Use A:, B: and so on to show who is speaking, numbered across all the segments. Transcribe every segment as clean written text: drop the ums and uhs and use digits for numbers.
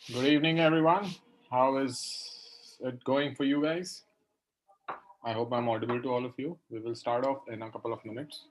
A: Good evening, everyone. How is it going for you guys? I hope I'm audible to all of you. We will start off in a couple of minutes.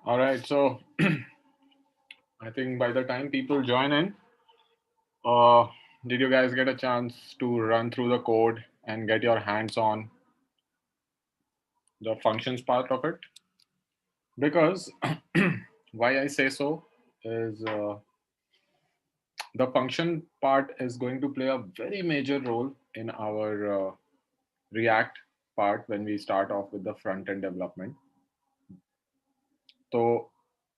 A: All right, so I think by the time people join in, uh, did you guys get a chance to run through the code and get your hands on the functions part of it? Because why I say so is the function part is going to play a very major role in our React part when we start off with the front end development. तो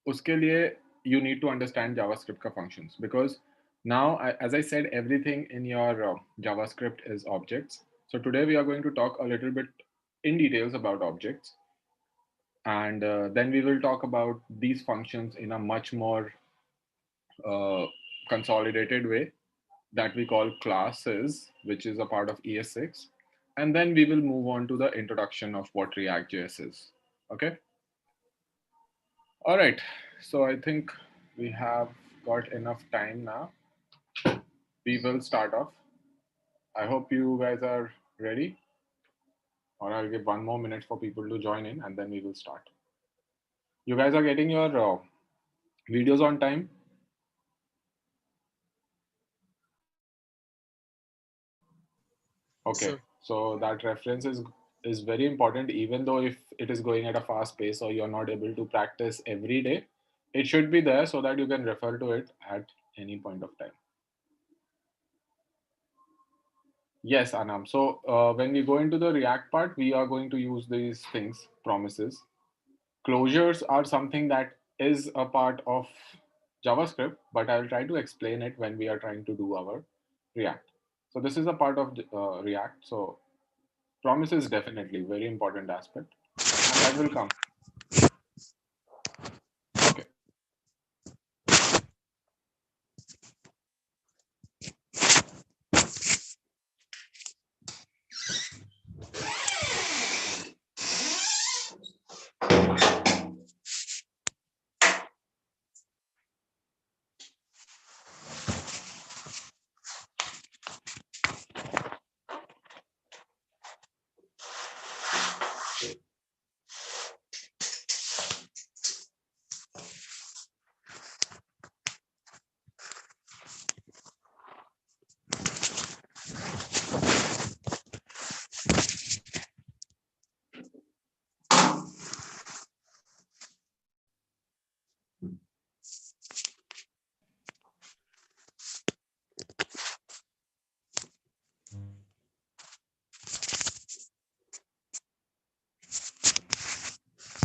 A: उसके लिए you need to understand JavaScript का functions because now, as I said, everything in your JavaScript is objects. So today we are going to talk a little bit in details about objects, and then we will talk about these functions in a much more uh, consolidated way that we call classes, which is a part of ES6. And then we will move on to the introduction of what React.js is. Okay. All right. So I think we have got enough time now. We will start off. I hope you guys are ready, or I'll give one more minute for people to join in and then we will start. You guys are getting your videos on time?
B: Yes,
A: Okay.
B: sir.
A: So that reference is very important, even though if it is going at a fast pace or you're not able to practice every day, it should be there so that you can refer to it at any point of time. Yes, Anam. So when we go into the React part, we are going to use these things, promises. Closures are something that is a part of JavaScript, but I'll try to explain it when we are trying to do our React. So this is a part of React. So promise is definitely very important aspect, and that will come. Okay.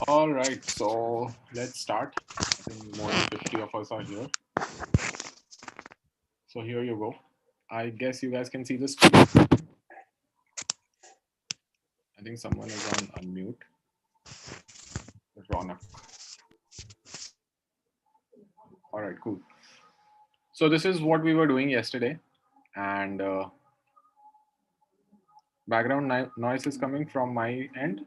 A: All right. So let's start. I think more than 50 of us are here. So here you go. I guess you guys can see the screen. I think someone is on unmute. Ronak. All right, cool. So this is what we were doing yesterday, and background noise is coming from my end.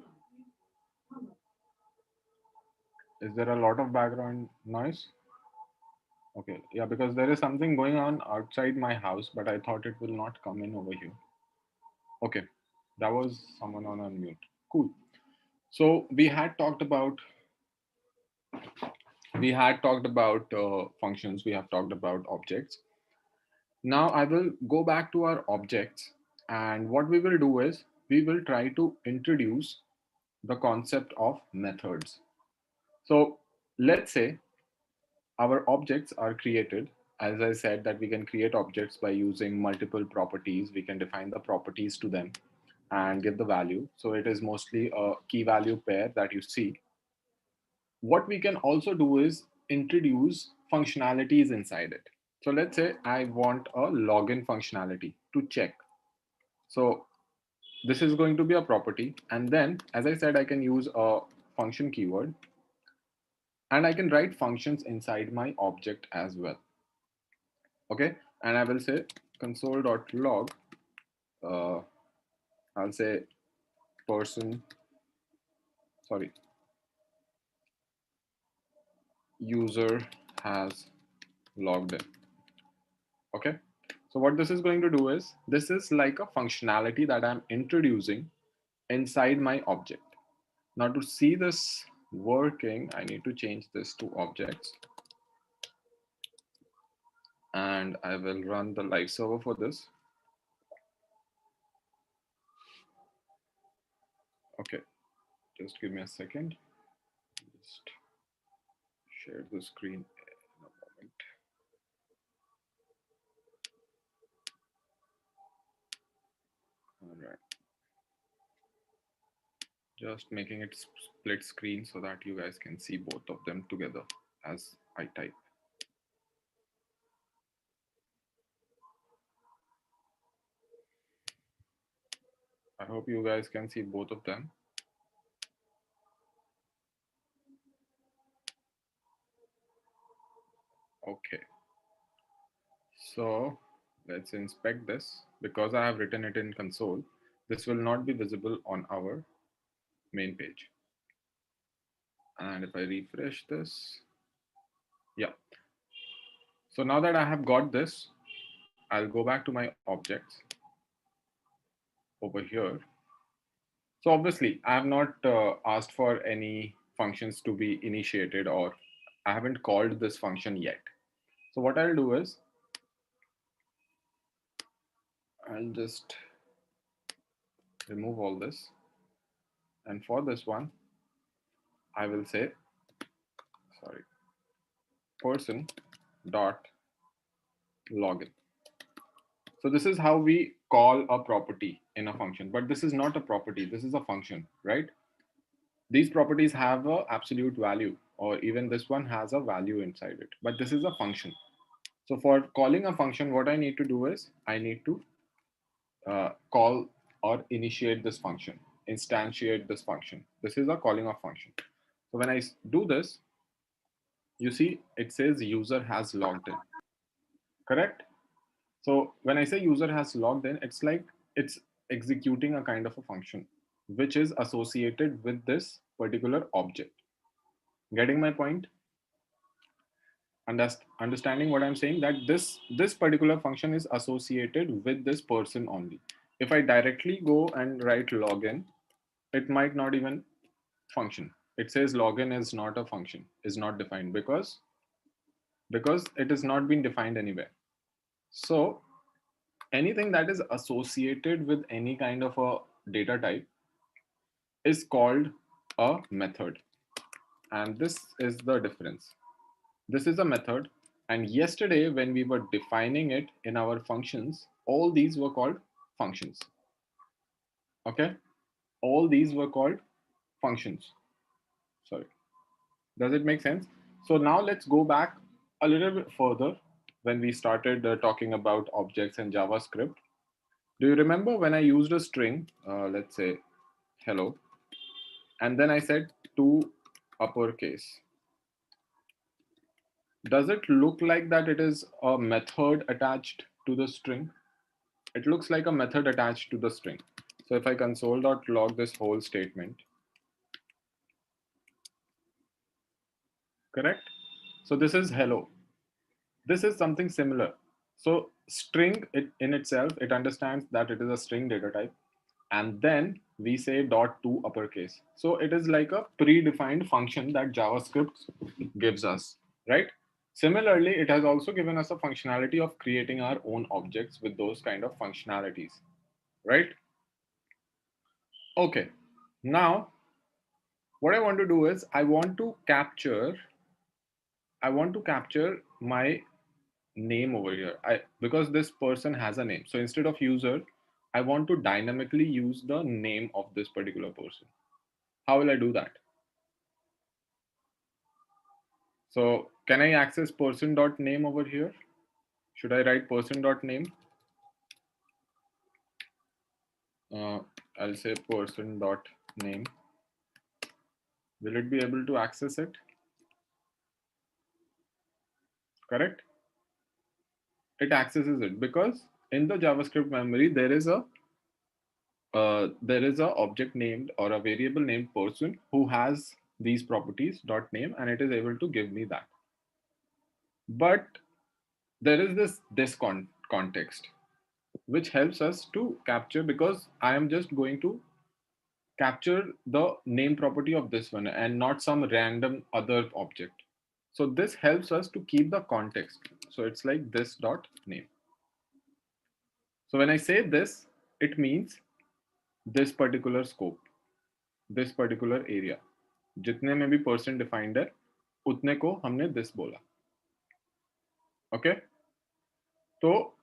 A: Is there a lot of background noise? Okay, yeah, because there is something going on outside my house, but I thought it will not come in over here. Okay, that was someone on unmute. Cool. So we had talked about functions. We have talked about objects. Now I will go back to our objects, and what we will do is we will try to introduce the concept of methods. So let's say our objects are created. As I said, that we can create objects by using multiple properties. We can define the properties to them and give the value. So it is mostly a key value pair that you see. What we can also do is introduce functionalities inside it. So let's say I want a login functionality to check. So this is going to be a property. And then, as I said, I can use a function keyword and I can write functions inside my object as well. Okay. And I will say console.log, uh, I'll say person, sorry, user has logged in. Okay. So what this is going to do is, this is like a functionality that I'm introducing inside my object. Now to see this working, I need to change this to objects. And I will run the live server for this. Okay, just give me a second. Just share the screen in a moment. All right. Just making it split screen so that you guys can see both of them together as I type. I hope you guys can see both of them. Okay. So let's inspect this. Because I have written it in console, this will not be visible on our main page. And if I refresh this, yeah. So now that I have got this, I'll go back to my objects over here. So obviously I have not asked for any functions to be initiated, or I haven't called this function yet. So what I'll do is I'll just remove all this. And for this one, I will say, sorry, person dot login. So this is how we call a property in a function, but this is not a property. This is a function, right? These properties have a absolute value, or even this one has a value inside it, but this is a function. So for calling a function, what I need to do is I need to call or initiate this function, instantiate this function. This is a calling of function. So when I do this, you see it says user has logged in, correct? So when I say user has logged in, it's like it's executing a kind of a function which is associated with this particular object. Getting my point? Understanding what I'm saying, that this particular function is associated with this person only. If I directly go and write login, it might not even function. It says login is not a function, is not defined, because it is not been defined anywhere. So anything that is associated with any kind of a data type is called a method. And this is the difference. This is a method. And yesterday, when we were defining it in our functions, all these were called functions. Okay? All these were called functions. Sorry. Does it make sense? So now let's go back a little bit further when we started talking about objects and JavaScript. Do you remember when I used a string, let's say hello, and then I said to uppercase? Does it look like that it is a method attached to the string? It looks like a method attached to the string. So if I console.log this whole statement, correct? So this is hello. This is something similar. So string in itself, it understands that it is a string data type. And then we say dot to uppercase. So it is like a predefined function that JavaScript gives us, right? Similarly, it has also given us a functionality of creating our own objects with those kind of functionalities, right? Okay, now what I want to do is I want to capture my name over here. Because this person has a name. So instead of user, I want to dynamically use the name of this particular person. How will I do that? So can I access person.name over here? Should I write person.name? Uh, I'll say person.name. Will it be able to access it? Correct? It accesses it because in the JavaScript memory there is a object named or a variable named person who has these properties dot name, and it is able to give me that. But there is this context which helps us to capture, because I am just going to capture the name property of this one and not some random other object. So this helps us to keep the context. So it's like this dot name. So when I say this, it means this particular scope, this particular area. जितने में भी person defined है उतने को हमने this बोला. Okay, so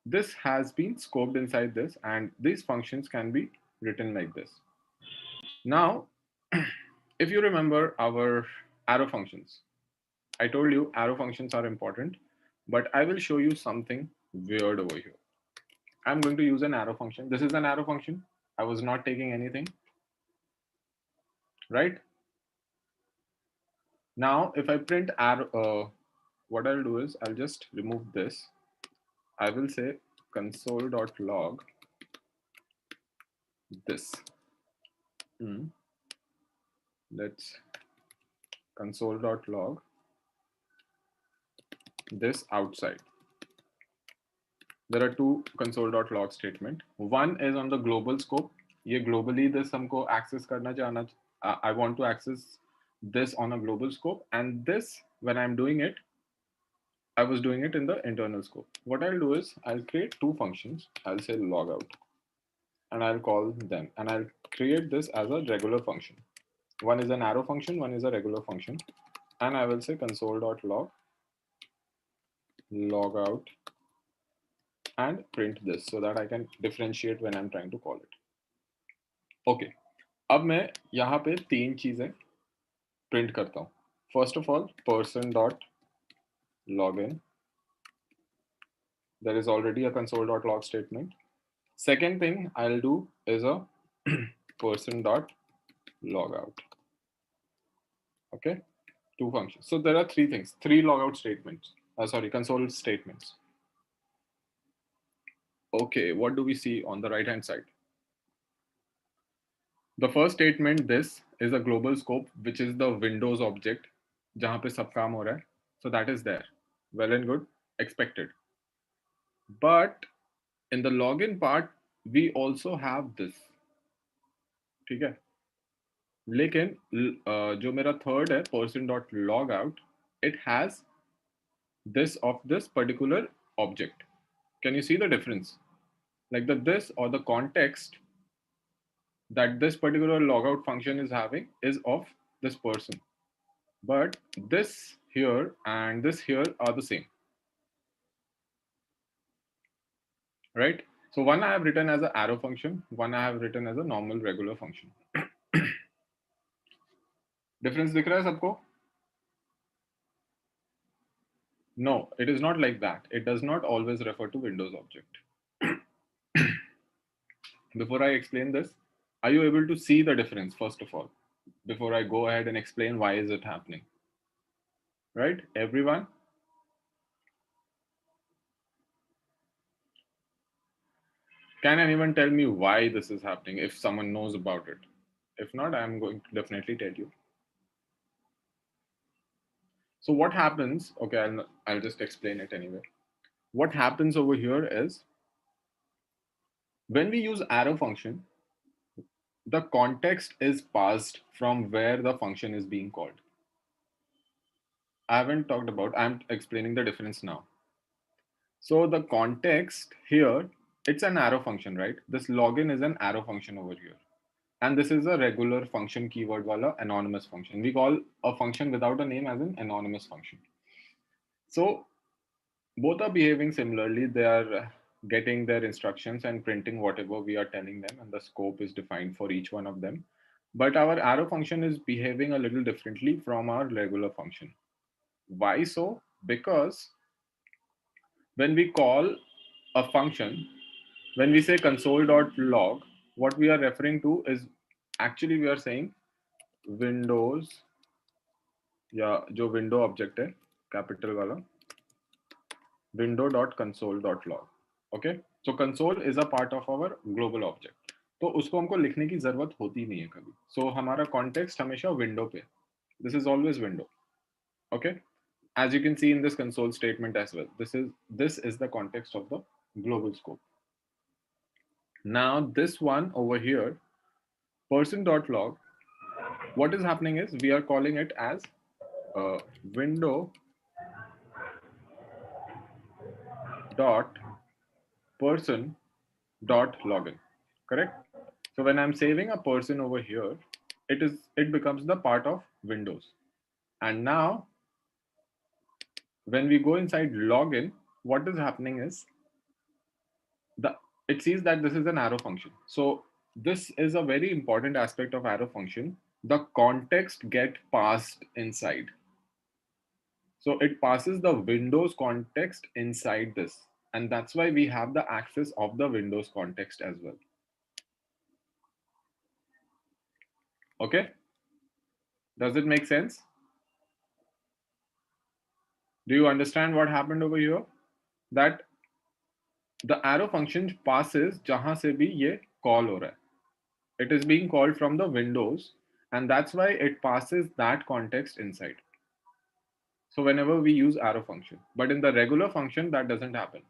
A: this has been scoped inside this, and these functions can be written like this. Now, if you remember our arrow functions, I told you arrow functions are important, but I will show you something weird over here. I'm going to use an arrow function. This is an arrow function. I was not taking anything, right? Now, if I print arrow, what I'll do is I'll just remove this. I will say console.log this. Let's console.log this outside. There are two console.log statement. One is on the global scope. ये globally this हमको access करना चाहना. I want to access this on a global scope, and this when I'm doing it, I was doing it in the internal scope. What I'll do is I'll create two functions. I'll say logout, and I'll call them, and I'll create this as a regular function. One is an arrow function, one is a regular function, and I will say console.log logout and print this so that I can differentiate when I'm trying to call it. Okay, अब मैं यहाँ पे तीन चीजें print करता हूँ. First of all, person dot login. There is already a console.log statement. Second thing I'll do is a person dot logout. Okay, two functions. So there are three things, three logout statements. Console statements. Okay, what do we see on the right hand side? The first statement, this is a global scope, which is the Windows object, जहाँ पे सब काम हो रहा है. So that is there. Well and good, expected. But in the login part, we also have this. ठीक है? लेकिन जो मेरा third है person.logout, it has this of this particular object. Can you see the difference? Like the this or the context that this particular logout function is having is of this person. But this here and this here are the same, right? So one I have written as an arrow function, one I have written as a normal regular function. Difference दिख रहा है सबको? No, it is not like that. It does not always refer to Windows object. Before I explain this, are you able to see the difference first of all, before I go ahead and explain why is it happening? Right, everyone? Can anyone tell me why this is happening if someone knows about it? If not, I'm going to definitely tell you. So what happens, okay, I'll just explain it anyway. What happens over here is when we use arrow function, the context is passed from where the function is being called. I haven't talked about, I'm explaining the difference now. So the context here it's an arrow function, right? This login is an arrow function over here. And this is a regular function keyword wala anonymous function. We call a function without a name as an anonymous function. So both are behaving similarly. They are getting their instructions and printing whatever we are telling them, and the scope is defined for each one of them. But our arrow function is behaving a little differently from our regular function. Why so? Because when we call a function, when we say console.log, what we are referring to is actually we are saying windows या जो window object है capital वाला window.console.log. Okay, so console is a part of our global object, तो उसको हमको लिखने की जरूरत होती नहीं है कभी. So हमारा context हमेशा window पे. This is always window. Okay, as you can see in this console statement as well, this is the context of the global scope. Now this one over here, person.log, what is happening is we are calling it as window dot person dot login. Correct? So when I'm saving a person over here, it becomes the part of Windows. And now when we go inside login, what is happening is the it sees that this is an arrow function. So this is a very important aspect of arrow function. The context get passed inside. So it passes the Windows context inside this. And that's why we have the access of the Windows context as well. Okay? Does it make sense? Do you understand what happened over here? That the arrow function passes jahan se bhi ye call ho raha hai. It is being called from the Windows, and that's why it passes that context inside. So whenever we use arrow function, but in the regular function that doesn't happen.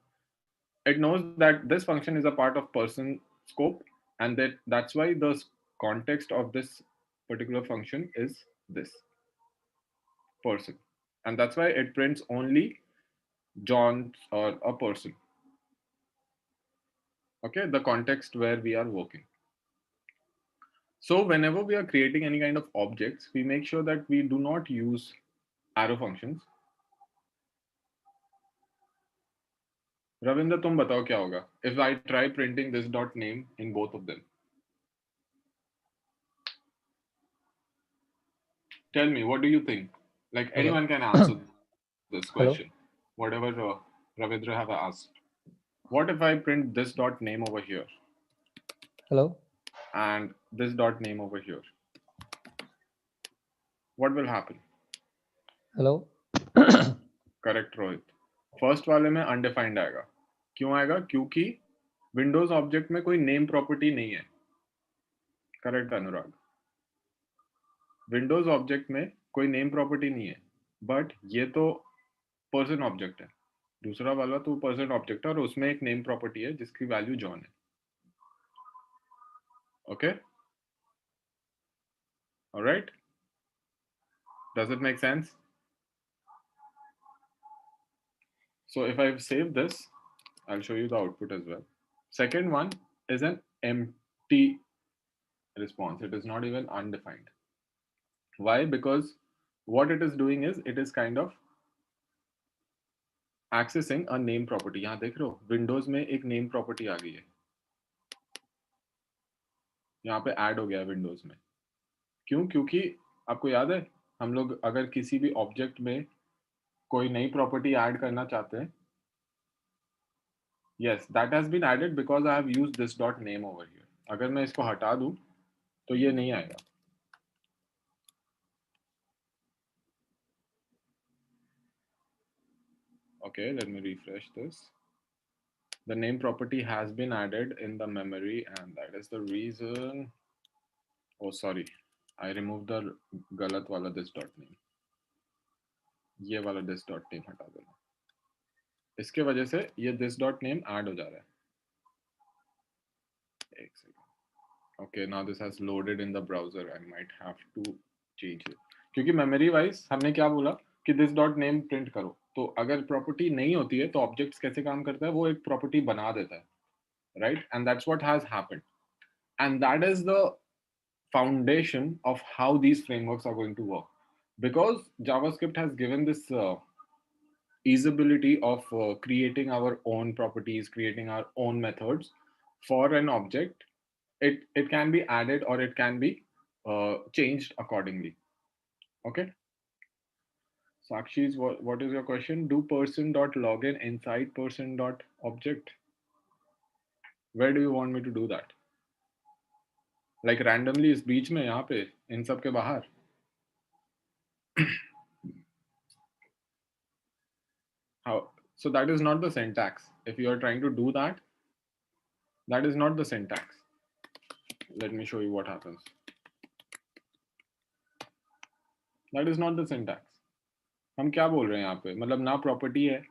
A: It knows that this function is a part of person scope, and that's why the context of this particular function is this person, and that's why it prints only John or a person. Okay, the context where we are working. So whenever we are creating any kind of objects, we make sure that we do not use arrow functions. Ravinder, तुम बताओ क्या होगा if I try printing this dot name in both of them? Tell me, what do you think? Like
B: Hello.
A: anyone can answer this question,
B: Hello.
A: whatever Ravindra have asked. What if I print this dot name over here
B: Hello.
A: and this dot name over here? What will happen?
B: Hello.
A: Correct, Rohit. First वाले में undefined आएगा. क्यों आएगा? क्योंकि Windows object में कोई name property नहीं है. करेक्ट अनुराग. विंडोज ऑब्जेक्ट में कोई नेम प्रॉपर्टी नहीं है, बट ये तो पर्सन ऑब्जेक्ट है. दूसरा वाला तो पर्सन ऑब्जेक्ट है और उसमें एक नेम प्रॉपर्टी है जिसकी वैल्यू जॉन है. Okay, alright, does it make sense? So if I save this, I'll show you the output as well. Second one is an empty response. It is not even undefined. Why? Because what it is doing is it is kind of accessing a name property. यहाँ देख रहे हो Windows में एक name property आ गई है, यहाँ पे ऐड हो गया है विंडोज में. क्यों? क्योंकि आपको याद है हम लोग अगर किसी भी ऑब्जेक्ट में कोई नई प्रॉपर्टी ऐड करना चाहते हैं, yes, that has been added because I have used this dot name over here. अगर मैं इसको हटा दूं तो ये नहीं आएगा. Okay, let me refresh this. The name property has been added in the memory, and that is the reason. Oh, sorry, I removed the गलत वाला this dot name. ये वाला this dot name हटा देना. इसके वजह से ये this dot name add हो जा रहा है. एक second. Okay, now this has loaded in the browser. I might have to change it. क्योंकि memory wise हमने क्या बोला कि this dot name print करो. तो अगर प्रॉपर्टी नहीं होती है तो ऑब्जेक्ट्स कैसे काम करता है? वो एक प्रॉपर्टी बना देता है, right? And that's what has happened. And that is the foundation of how these frameworks are going to work. Because JavaScript has given this easeability of creating our own properties, creating our own methods for an object, it can be added or it can be changed accordingly. Okay. Sakshi's, what is your question? Do person dot login inside person dot object? Where do you want me to do that? Like randomly इस बीच में यहाँ पे इन सब के बाहर? How? So that is not the syntax. If you are trying to do that, that is not the syntax. Let me show you what happens. That is not the syntax. हम क्या बोल रहे हैं यहाँ पे? मतलब ना प्रॉपर्टी है,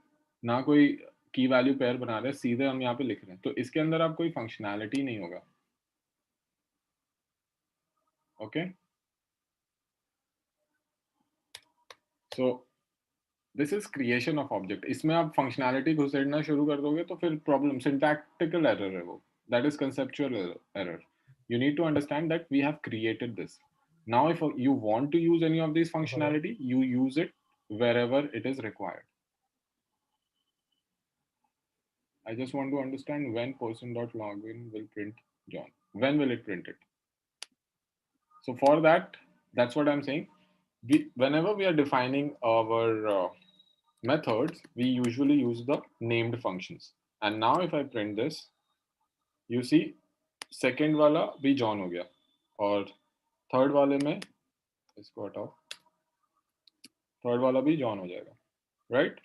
A: ना कोई की वैल्यू पेयर बना रहे हैं, सीधे हम यहाँ पे लिख रहे हैं. तो इसके अंदर आप कोई फंक्शनैलिटी नहीं होगा. Okay. So this is creation of object. इसमें आप फंक्शनैलिटी घुसेड़ना शुरू कर दोगे तो फिर प्रॉब्लम, सिंटैक्टिकल एरर है वो. That is conceptual error. You need to understand that we have created this. Now if you want to use any of these
B: Hello.
A: functionality, you use it wherever it is required. I just want to understand when person.login will print John. When will it print it? So for that, that's what I'm saying. Whenever we are defining our methods, we usually use the named functions. And now if I print this, you see second वाला भी John हो गया और third वाले में इसको हटाओ, third वाला भी John हो जाएगा, right?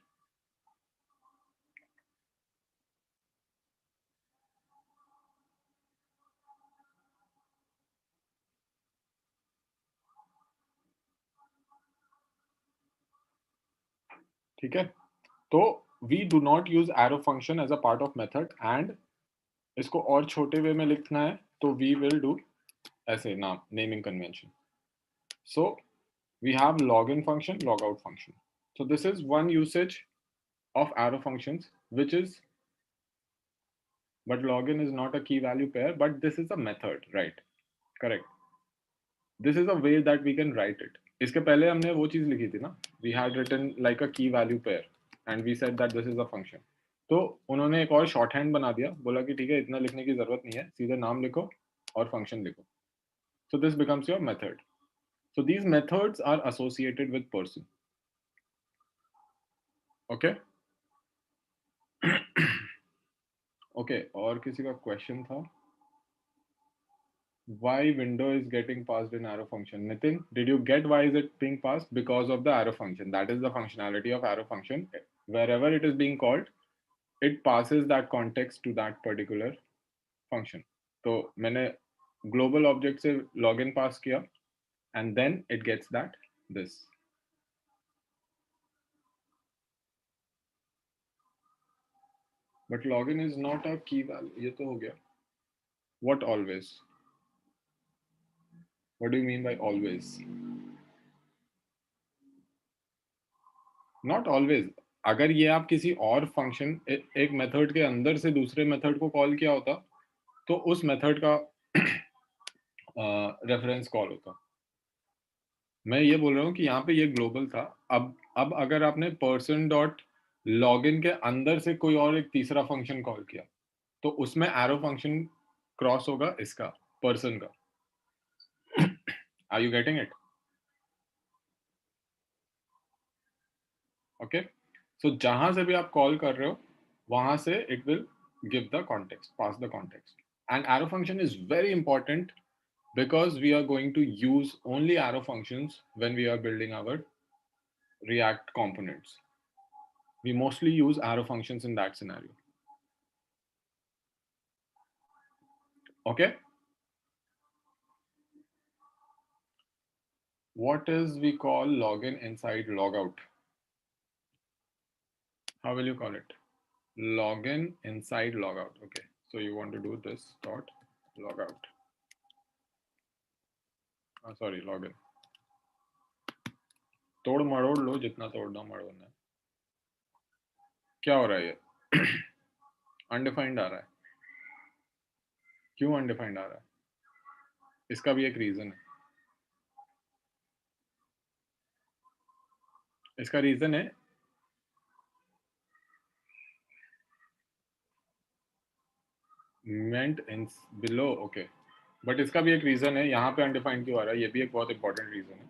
A: ठीक है. तो we do not use arrow function as a part of method, and इसको और छोटे वे में लिखना है तो we will do ऐसे नाम naming convention. So we have login function, logout function. So this is one usage of arrow functions, which is, but login is not a key value pair, but this is a method, right? Correct. This is a way that we can write it. इसके पहले हमने वो चीज लिखी थी ना, we had written like a key value pair and we said that this is a function. तो उन्होंने एक और शॉर्ट हैंड बना दिया, बोला कि ठीक है इतना लिखने की जरूरत नहीं है, सीधे नाम लिखो और फंक्शन लिखो. So this becomes your method. So these methods are associated with person. Okay. Okay, और किसी का क्वेश्चन था? Why window is getting passed in arrow function? Nitin, did you get why is it being passed? Because of the arrow function. That is the functionality of arrow function. Wherever it is being called, it passes that context to that particular function. तो मैंने global object से login pass किया and then it gets that this. But login is not a key value. ये तो हो गया. What always? What do you mean by always? Not always. अगर ये आप किसी और फंक्शन एक मेथड के अंदर से दूसरे मेथड को कॉल किया होता तो उस मेथड का रेफरेंस कॉल होता. मैं ये बोल रहा हूँ कि यहाँ पे ये ग्लोबल था. अब अगर आपने पर्सन डॉट लॉगिन के अंदर से कोई और एक तीसरा फंक्शन कॉल किया तो उसमें एरो फंक्शन क्रॉस होगा इसका पर्सन का. Are you getting it? Okay. So जहां से भी आप कॉल कर रहे हो वहां से it will give the context, pass the context. And arrow function is very important because we are going to use only arrow functions when we are building our React components. We mostly use arrow functions in that scenario. Okay. What is we call login inside logout? How will you call it? Login inside logout. Okay. So you want to do this dot logout. Sorry, login. तोड़ मरोड़ लो जितना तोड़ना मरोड़ना है. क्या हो रहा है ये? अनडिफाइंड आ रहा है. क्यों अनडिफाइंड आ रहा है? इसका भी एक रीजन है. इसका रीजन है मेंट इन बिलो. ओके, बट इसका भी एक रीजन है. यहाँ पे अनडिफाइंड क्यों आ रहा है? ये भी एक बहुत इंपॉर्टेंट रीजन है.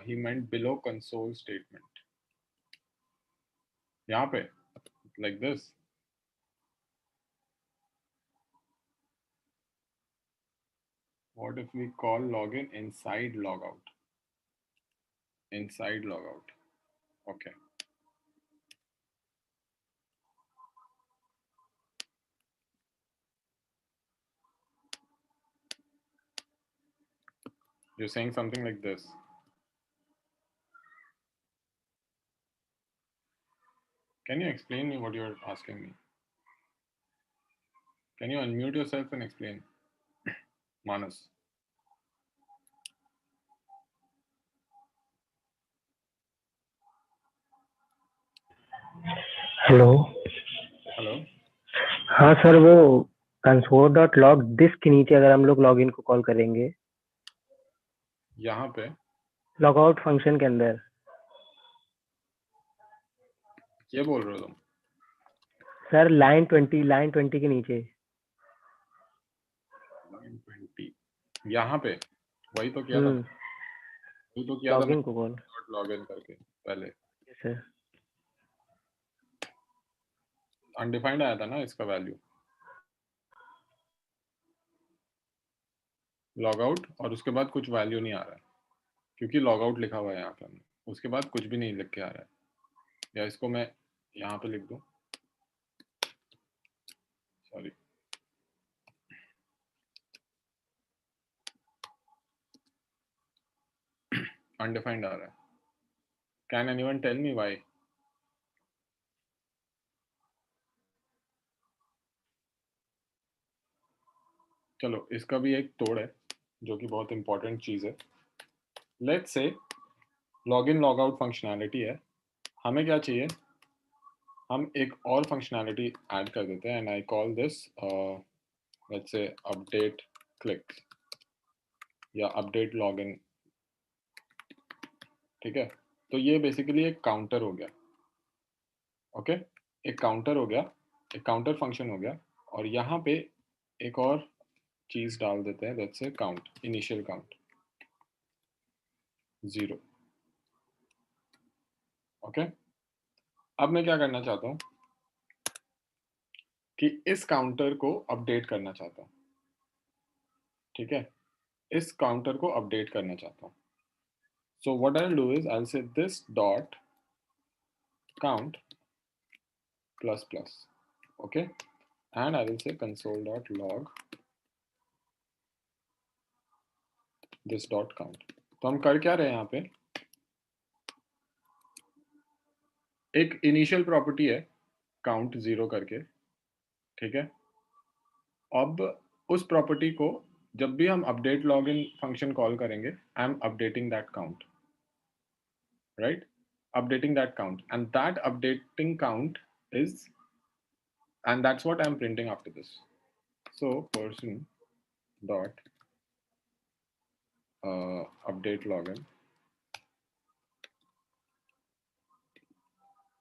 A: ही मेंट बिलो कंसोल स्टेटमेंट. यहाँ पे like this. What if we call login inside logout? Inside logout. Okay. You're saying something like this. Can you explain me what you're asking me? Can you unmute yourself and explain? Manas.
B: Hello.
A: Hello.
B: हाँ sir, वो console dot log this के नीचे अगर हम लोग login को call करेंगे
A: यहाँ पे
B: लॉग आउट फंक्शन के अंदर,
A: ये बोल रहे हो तुम?
B: सर लाइन 20 के नीचे.
A: लाइन 20 यहाँ पे वही तो किया था. वही तो किया था
B: लॉगिन को कॉल.
A: लॉगिन करके पहले.
B: सर
A: अनडिफाइंड आया था ना इसका वैल्यू. लॉग आउट और उसके बाद कुछ वैल्यू नहीं आ रहा है क्योंकि लॉग आउट लिखा हुआ है यहाँ पे. हमने उसके बाद कुछ भी नहीं लिख के आ रहा है. या इसको मैं यहाँ पे लिख दूँ. सॉरी. अनडिफाइंड आ रहा है. Can anyone tell me why? चलो इसका भी एक तोड़ है जो कि बहुत इंपॉर्टेंट चीज़ है. Let's say log in log out functionality है. हमें क्या चाहिए? हम एक और फंक्शनैलिटी ऐड कर देते हैं. And I call this let's say update click या अपडेट लॉग इन. ठीक है, तो ये बेसिकली एक काउंटर हो गया. ओके, एक काउंटर हो गया, एक काउंटर फंक्शन हो गया. और यहाँ पे एक और चीज़ डाल देते हैं. Let's say count, initial count 0. Okay, अब मैं क्या करना चाहता हूँ कि इस काउंटर को अपडेट करना चाहता हूँ. ठीक है, इस काउंटर को अपडेट करना चाहता हूँ. सो what I will do is I will say this dot count plus plus. Okay, and I will say console dot log this dot count. तो हम कर क्या रहे हैं यहाँ पे? एक इनिशियल प्रॉपर्टी है काउंट 0 करके. ठीक है, अब उस प्रॉपर्टी को जब भी हम अपडेट लॉगिन फंक्शन कॉल करेंगे, I am updating that count. Right, updating that count, and that updating count is, and that's what I'm printing after this. So person dot update login,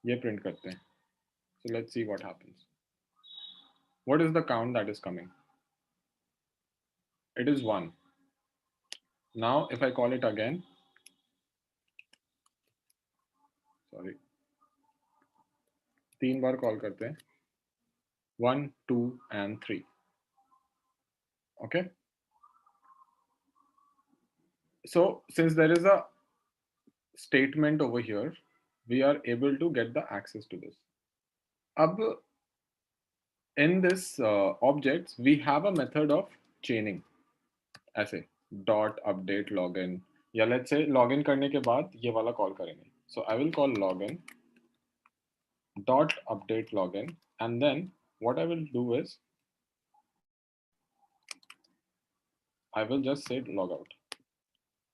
A: ये print करते हैं. So let's see what happens. What is the count that is coming? It is 1. Now if I call it again, sorry, 3 bar call करते हैं, 1 2 and 3. Okay, so since there is a statement over here, we are able to get the access to this. अब in this objects we have a method of chaining. ऐसे dot update login, या let's say login करने के बाद ये वाला call करेंगे. So I will call login dot update login, and then what I will do is I will just say log out.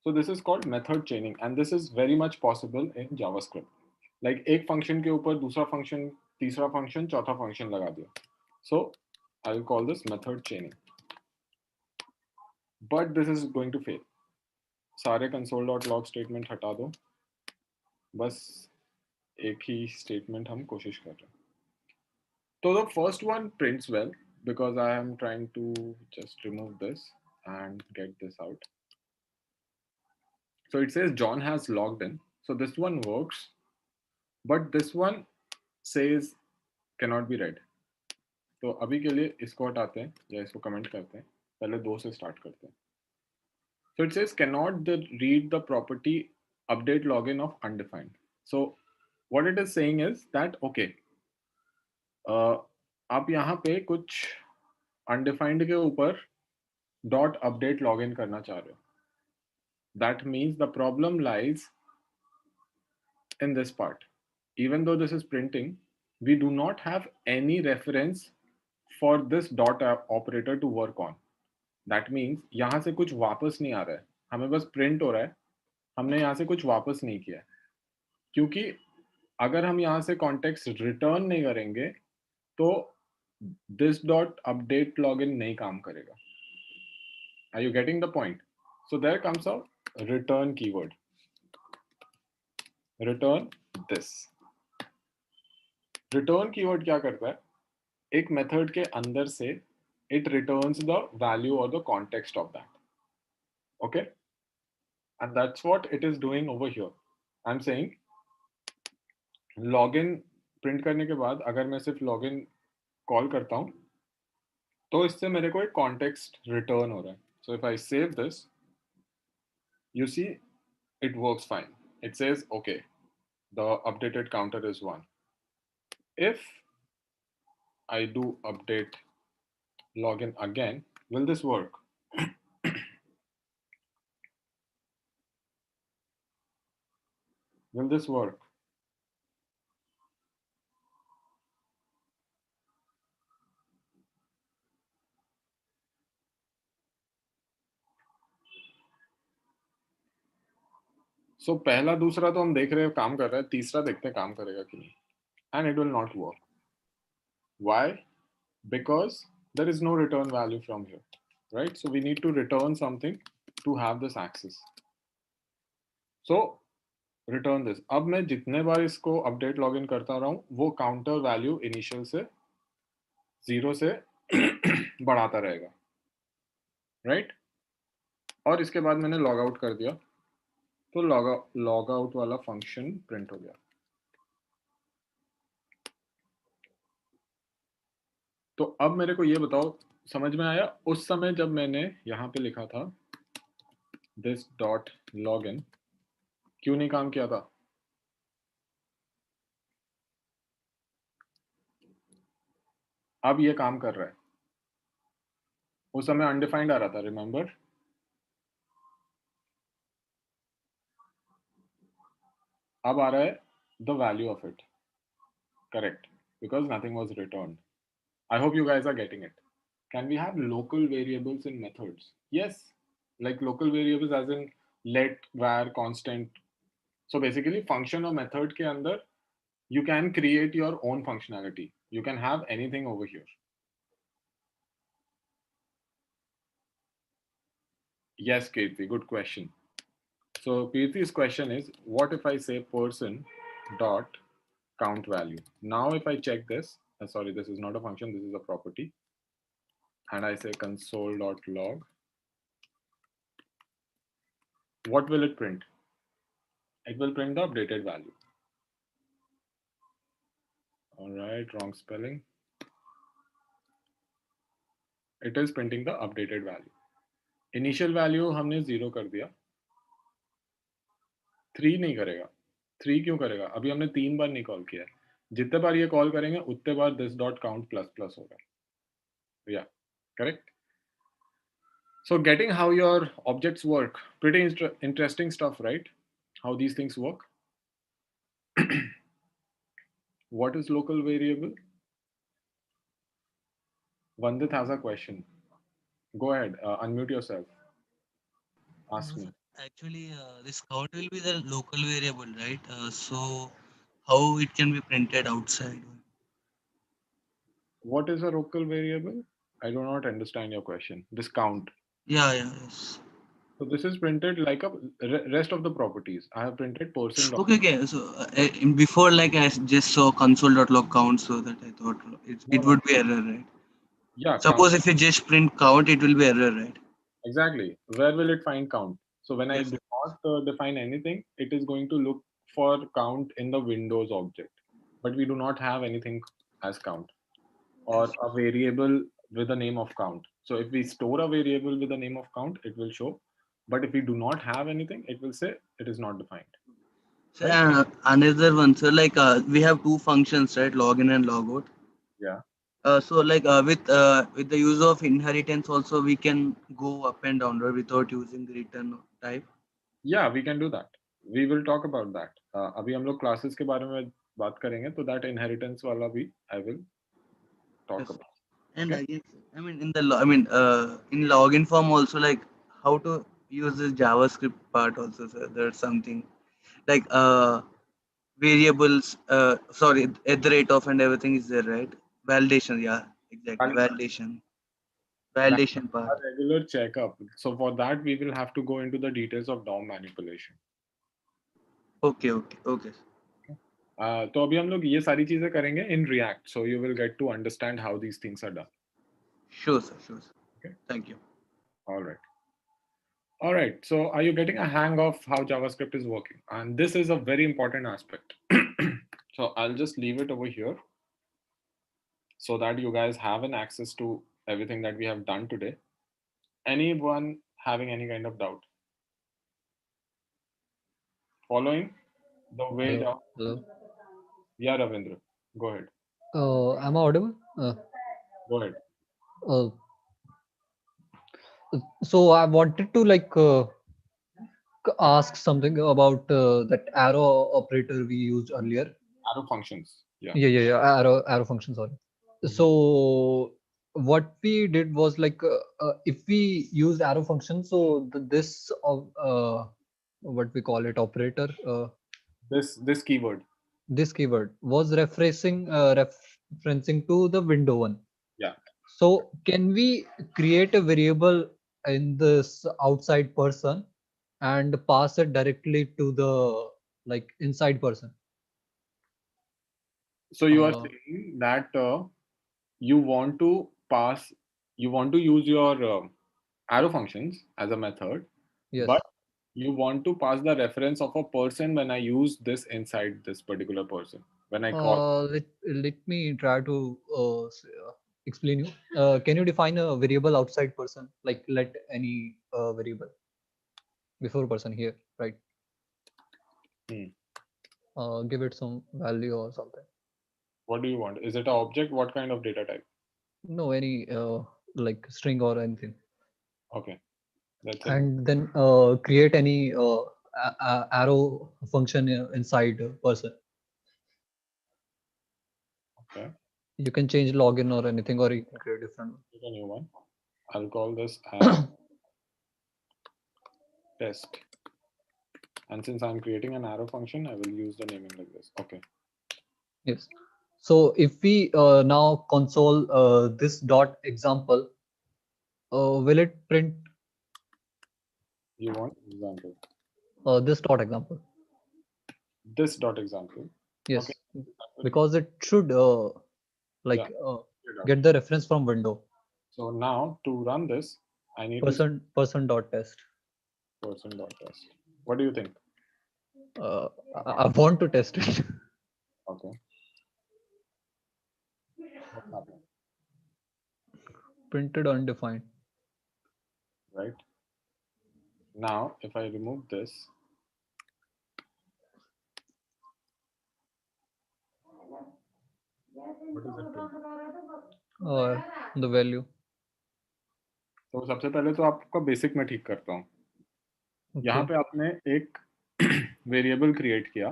A: So this is called method chaining, and this is very much possible in JavaScript. Like एक function के ऊपर दूसरा function, तीसरा function, चौथा function लगा दिया. So I'll call this method chaining, but this is going to fail. सारे console.log statement हटा दो, बस एक ही statement हम कोशिश कर रहे हैं. So the first one prints well because I am trying to just remove this and get this out. So it says John has logged in. So this one works, but this one says cannot be read. तो अभी के लिए इसको हटाते हैं या इसको comment करते हैं. पहले दो से स्टार्ट करते हैं. So it says cannot read the property update login of undefined. So what it is saying is that okay, आप यहाँ पे कुछ undefined के ऊपर dot update login करना चाह रहे हो. That means the problem lies in this part. Even though this is printing, we do not have any reference for this dot operator to work on. That means यहाँ से कुछ वापस नहीं आ रहा है, हमें बस प्रिंट हो रहा है, हमने यहाँ से कुछ वापस नहीं किया. क्योंकि अगर हम यहाँ से कॉन्टेक्स्ट रिटर्न नहीं करेंगे तो this dot update login नहीं काम करेगा. Are you getting the point? So there comes a return keyword. Return this. Return keyword क्या करता है? एक मेथड के अंदर से it returns the value or the context of that. Okay? And that's what it is doing over here. I'm saying login print करने के बाद अगर मैं सिर्फ login कॉल करता हूँ तो इससे मेरे को एक context return हो रहा है. So if I save this, you see it works fine. It says okay, the updated counter is 1. If I do update login again, will this work? Will this work? So पहला दूसरा तो हम देख रहे हैं काम कर रहा है, तीसरा देखते हैं काम करेगा कि नहीं. And it will not work. Why? Because there is no return value from here, right? So we need to return something to have this access. So return this. अब मैं जितने बार इसको update login करता रहा हूँ वो counter value initial से 0 से बढ़ाता रहेगा, right? और इसके बाद मैंने log out कर दिया तो log out वाला function print हो गया. तो अब मेरे को ये बताओ समझ में आया उस समय जब मैंने यहाँ पे लिखा था this dot login क्यों नहीं काम किया था? अब ये काम कर रहा है. उस समय अनडिफाइंड आ रहा था, रिमेंबर? अब आ रहा है the value of it. Correct, because nothing was returned. I hope you guys are getting it. Can we have local variables in methods? Yes, like local variables as in let, var, constant. So basically function or method के अंदर you can create your own functionality. You can have anything over here. Yes, Kirti, good question. So Kirti's question is, what if I say person dot count value? Now if I check this, sorry, this is not a function, this is a property, and I say console dot log, what will it print? It will print the updated value. All right, wrong spelling. It is printing the updated value. Initial value हमने 0 कर दिया. 3 नहीं करेगा. 3 क्यों करेगा? अभी हमने 3 बार नहीं कॉल किया है. जितने बार ये कॉल करेंगे उतने बार this dot count plus plus होगा. Yeah, correct. So getting how your objects work, pretty interesting stuff, right? How these things work. What is local variable? Vandit has a question. Go ahead, unmute yourself. Ask
C: No,
A: me.
C: sir. Actually, this count will be the local variable, right? So how it can be printed outside?
A: What is a local variable? I do not understand your question. This count.
C: Yeah, yeah, yes.
A: So this is printed like a rest of the properties. I have printed person dot.
C: Okay, okay. So before, like I just saw console.log count, so that I thought
A: No,
C: it
A: no.
C: would be error, right?
A: Yeah, count.
C: Suppose if you just print count, it will be error, right?
A: Exactly. Where will it find count? So when I
C: Yes.
A: do not define anything, it is going to look for count in the Windows object. But we do not have anything as count or
C: Yes.
A: a variable with the name of count. So if we store a variable with the name of count, it will show. But if we do not have anything, it will say it is not defined.
C: So
A: Right?
C: another one. So like we have two functions, right? Login and logout.
A: Yeah.
C: So like with the use of inheritance also we can go up and down, right, without using the return type.
A: Yeah, we can do that. We will talk about that. अभी हम लोग classes के बारे में बात करेंगे तो that inheritance वाला भी I will talk
C: Yes.
A: about.
C: And
A: Okay.
C: again, I mean in login form also, like how to use this JavaScript part also. So there's something like variables. Sorry, at the rate of and everything is there, right? Validation, yeah, exactly.
A: That's
C: Validation
A: a
C: part.
A: regular checkup. So for that, we will have to go into the details of DOM manipulation.
C: Okay, okay, okay.
A: तो अभी हम लोग ये सारी चीजें करेंगे in React. So you will get to understand how these things are done.
C: Sure, sir. Sure, sir.
A: Okay.
C: Thank you.
A: All right. All right. So are you getting a hang of how JavaScript is working? And this is a very important aspect. So I'll just leave it over here so that you guys have an access to everything that we have done today. Anyone having any kind of doubt? Following the way
D: Hello,
A: down?
D: hello.
A: Yeah, Ravindra. Go ahead.
D: Am I audible?
A: Go ahead.
D: Uh, so I wanted to ask something about that arrow operator we used earlier.
A: Arrow functions. Yeah.
D: Yeah. Arrow function. Sorry.
A: Mhm.
D: So what we did was if we use arrow function, so this what we call it operator.
A: This keyword.
D: This keyword was referencing to the window one.
A: Yeah.
D: So can we create a variable in this outside person and pass it directly to the inside person?
A: So you are
D: Uh,
A: saying that you want to pass, you want to use your arrow functions as a method, but
D: yes.
A: you want to pass the reference of a person when I use this inside this particular person. When I call,
D: Let me try to explain you. Can you define a variable outside person? Like let any variable before person here, right?
A: hmm,
D: Give it some value or something.
A: what do you want? Is it an object? What kind of data type?
D: No, any like string or anything.
A: Okay, that's it.
D: And then create any arrow function inside person.
A: Okay,
D: You can change login or anything, or you can create different one.
A: pick a new one. I'll call this as test. And since I'm creating an arrow function, I will use the naming like this. Okay.
D: Yes. So if we now console this dot example, will it print
A: You want example.
D: this dot example?
A: This dot example. Okay.
D: Yes,
A: That will,
D: because it should
A: yeah.
D: like uh,
A: Figure it out.
D: get the reference from window.
A: So now to run this, I need to
D: Person dot test.
A: person dot test. What do you think?
D: I want to test it.
A: Okay. What's happening?
D: Printed undefined.
A: Right. Now, if I remove this, what is it print?
D: The value.
A: तो सबसे पहले तो आपका basic में ठीक करता हूँ. यहाँ
D: Okay.
A: पे आपने एक वेरिएबल क्रिएट किया.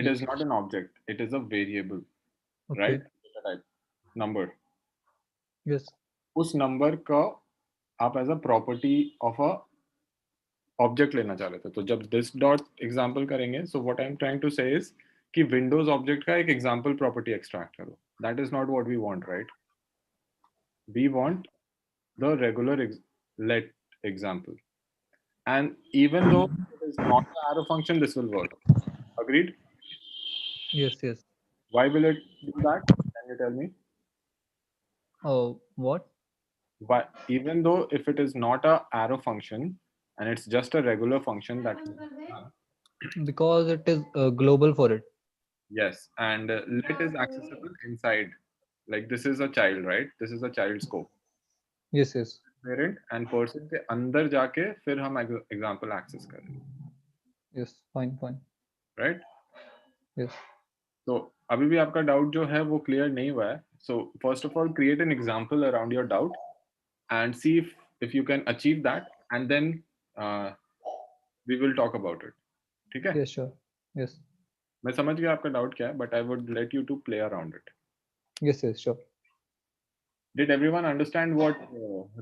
A: It is
D: Yes.
A: not an object. It is a variable, right?
D: Okay.
A: Data type, number.
D: Yes.
A: उस नंबर का आप as a property of a object लेना चाह रहे थे. तो जब दिस डॉट एग्जाम्पल करेंगे, so what I am trying to say is कि विंडोज ऑब्जेक्ट का एक एग्जाम्पल प्रॉपर्टी एक्सट्रैक्ट करो. That is not what we want, right? We want the regular let example. And even though it is not the arrow function, this will work. Agreed?
D: Yes, yes.
A: Why will it do that? Can you tell me?
D: Oh, what?
A: Why, even though if it is not a arrow function and it's just a regular function that
D: Because it is global for it.
A: yes, and let is accessible inside. Like this is a child, right? This is a child scope.
D: Yes, yes,
A: parent and person के अंदर जाके फिर हम example access करें,
D: yes. Fine, fine.
A: Right?
D: Yes,
A: तो अभी भी आपका डाउट जो है वो क्लियर नहीं हुआ है. So first of all create an example around your doubt and see if you can achieve that, and then we will talk about it. ठीक है?
D: yes, sure. Yes,
A: मैं समझ गया आपका डाउट क्या है, but I would let you to play around it.
D: yes, yes, sure.
A: Did everyone understand what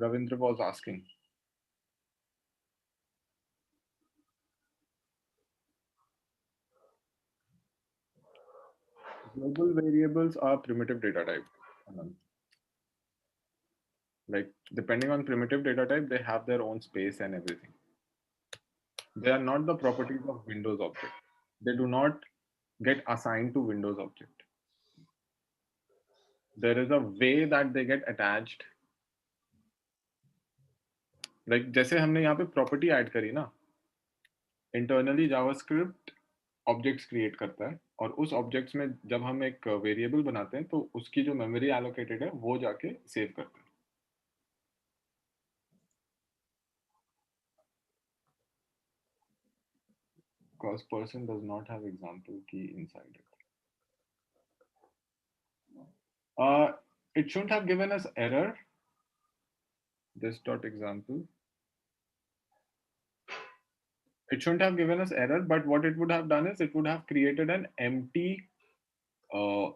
A: Ravindra was asking? Global variables are primitive data type. Like depending on primitive data type, they have their own space and everything. They are not the properties of Windows object. They do not get assigned to Windows object. There is a way that they get attached. Like जैसे हमने यहाँ पे property add करी ना, internally JavaScript objects create करता है और उस objects में जब हम एक variable बनाते हैं तो उसकी जो memory allocated है वो जाके save करता है. Because person does not have example key inside it. It shouldn't have given us error. This dot example. It shouldn't have given us error, but what it would have done is it would have created an uh,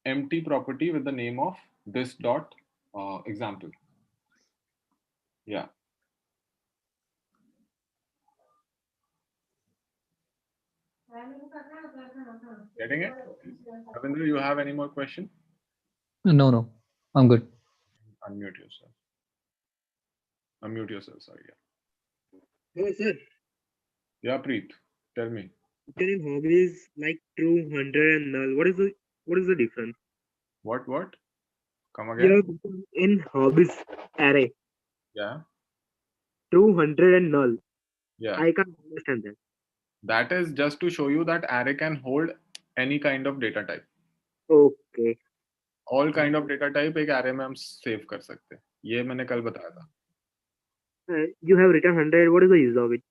A: empty property with the name of this dot example. Yeah. Getting it? Ravindra, you have any more question?
D: No, no, I'm good.
A: Unmute yourself. Unmute yourself. Sorry.
E: Oh, sir.
A: Yeah, Preet, tell me.
E: In hobbies like true, hundred, and null. What is the difference?
A: What? Come
E: You
A: again?
E: know, in hobbies array,
A: Yeah.
E: true, hundred, and null.
A: Yeah.
E: I can't understand that.
A: That is just to show you that array can hold any kind of data type.
E: Okay.
A: All kind of data type एक array में हम save कर सकते हैं. ये मैंने कल बताया था.
E: You have written 100. What is the use of it?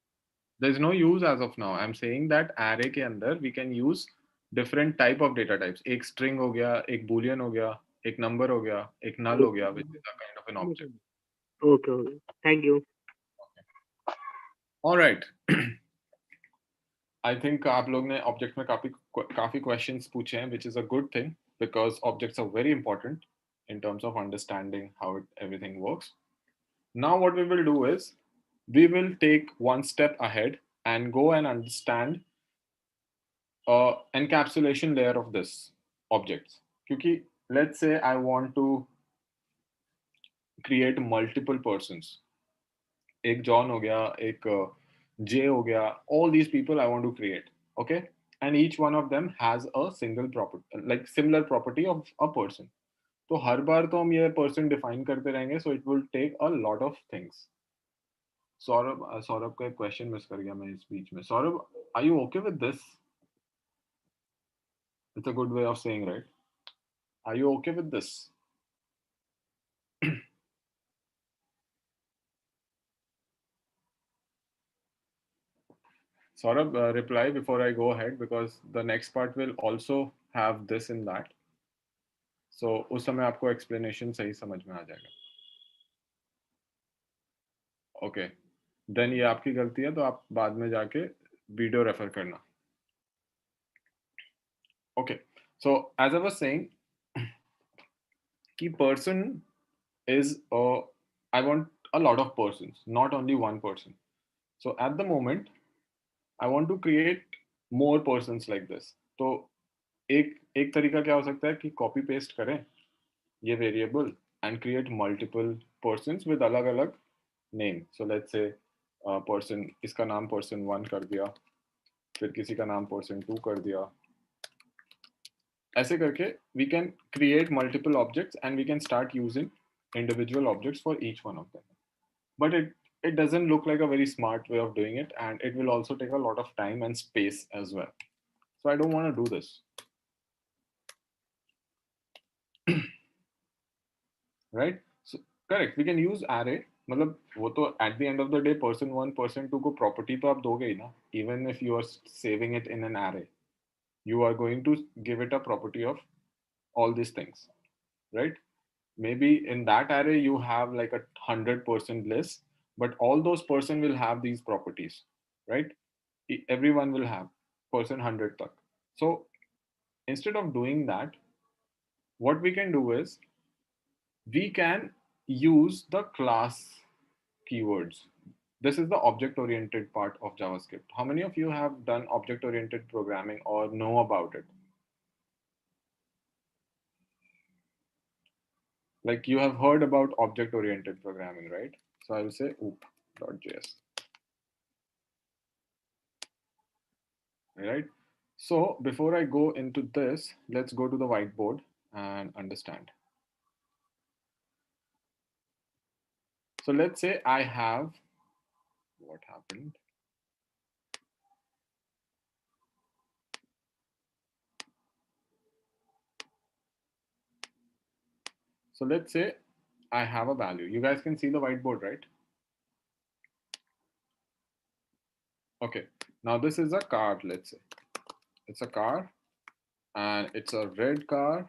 A: There is no use as of now. I'm saying that array के अंदर we can use different type of data types. एक string हो गया, एक boolean हो गया, एक number हो गया, एक null हो गया, which is a kind of an object.
E: Okay. Okay. Thank you.
A: All right. I think आप लोग ने object में काफी questions पूछे हैं, which is a good thing because objects are very important in terms of understanding how everything works. Now what we will do is we will take one step ahead and go and understand encapsulation layer of this objects. क्योंकि let's say I want to create multiple persons. एक John हो गया, एक Jay हो गया. All these people I want to create. Okay, and each one of them has a single property, like similar property of a person. तो हर बार तो हम ये person define करते रहेंगे, so it will take a lot of things. Saurabh का एक question miss कर गया मैं इस बीच में. Saurabh, are you okay with this? It's a good way of saying, right? Are you okay with this? Saurabh, reply before I go ahead because the next part will also have this in that. So उस समय आपको explanation सही समझ में आ जाएगा. Okay. Then ये आपकी गलती है तो आप बाद में जाके वीडियो रेफर करना. Okay. So as I was saying, key person is I want a lot of persons, not only one person. So at the moment, I want to create more persons like this. तो एक तरीका क्या हो सकता है कि copy paste करें ये variable and create multiple persons with अलग अलग name. So let's say person, इसका नाम person 1 कर दिया, फिर किसी का नाम person 2 कर दिया. ऐसे करके we can create multiple objects and we can start using individual objects for each one of them. But it doesn't look like a very smart way of doing it, and it will also take a lot of time and space as well. So I don't want to do this. Right? So correct, we can use array. मतलब वो तो at the end of the day person 1 person 2 को property तो आप दोगे ही ना, even if you are saving it in an array, you are going to give it a property of all these things, right? Maybe in that array you have like 100% list, but all those person will have these properties, right? Everyone will have person 100 tak. So instead of doing that, what we can do is we can use the class keywords. This is the object oriented part of JavaScript. How many of you have done object oriented programming or know about it? Like you have heard about object oriented programming, right? So I will say oop.js. Right? So before I go into this, let's go to the whiteboard and understand. So let's say I have, what happened? So let's say I have a value. You guys can see the whiteboard, right? Okay. Now this is a car, let's say. It's a car and it's a red car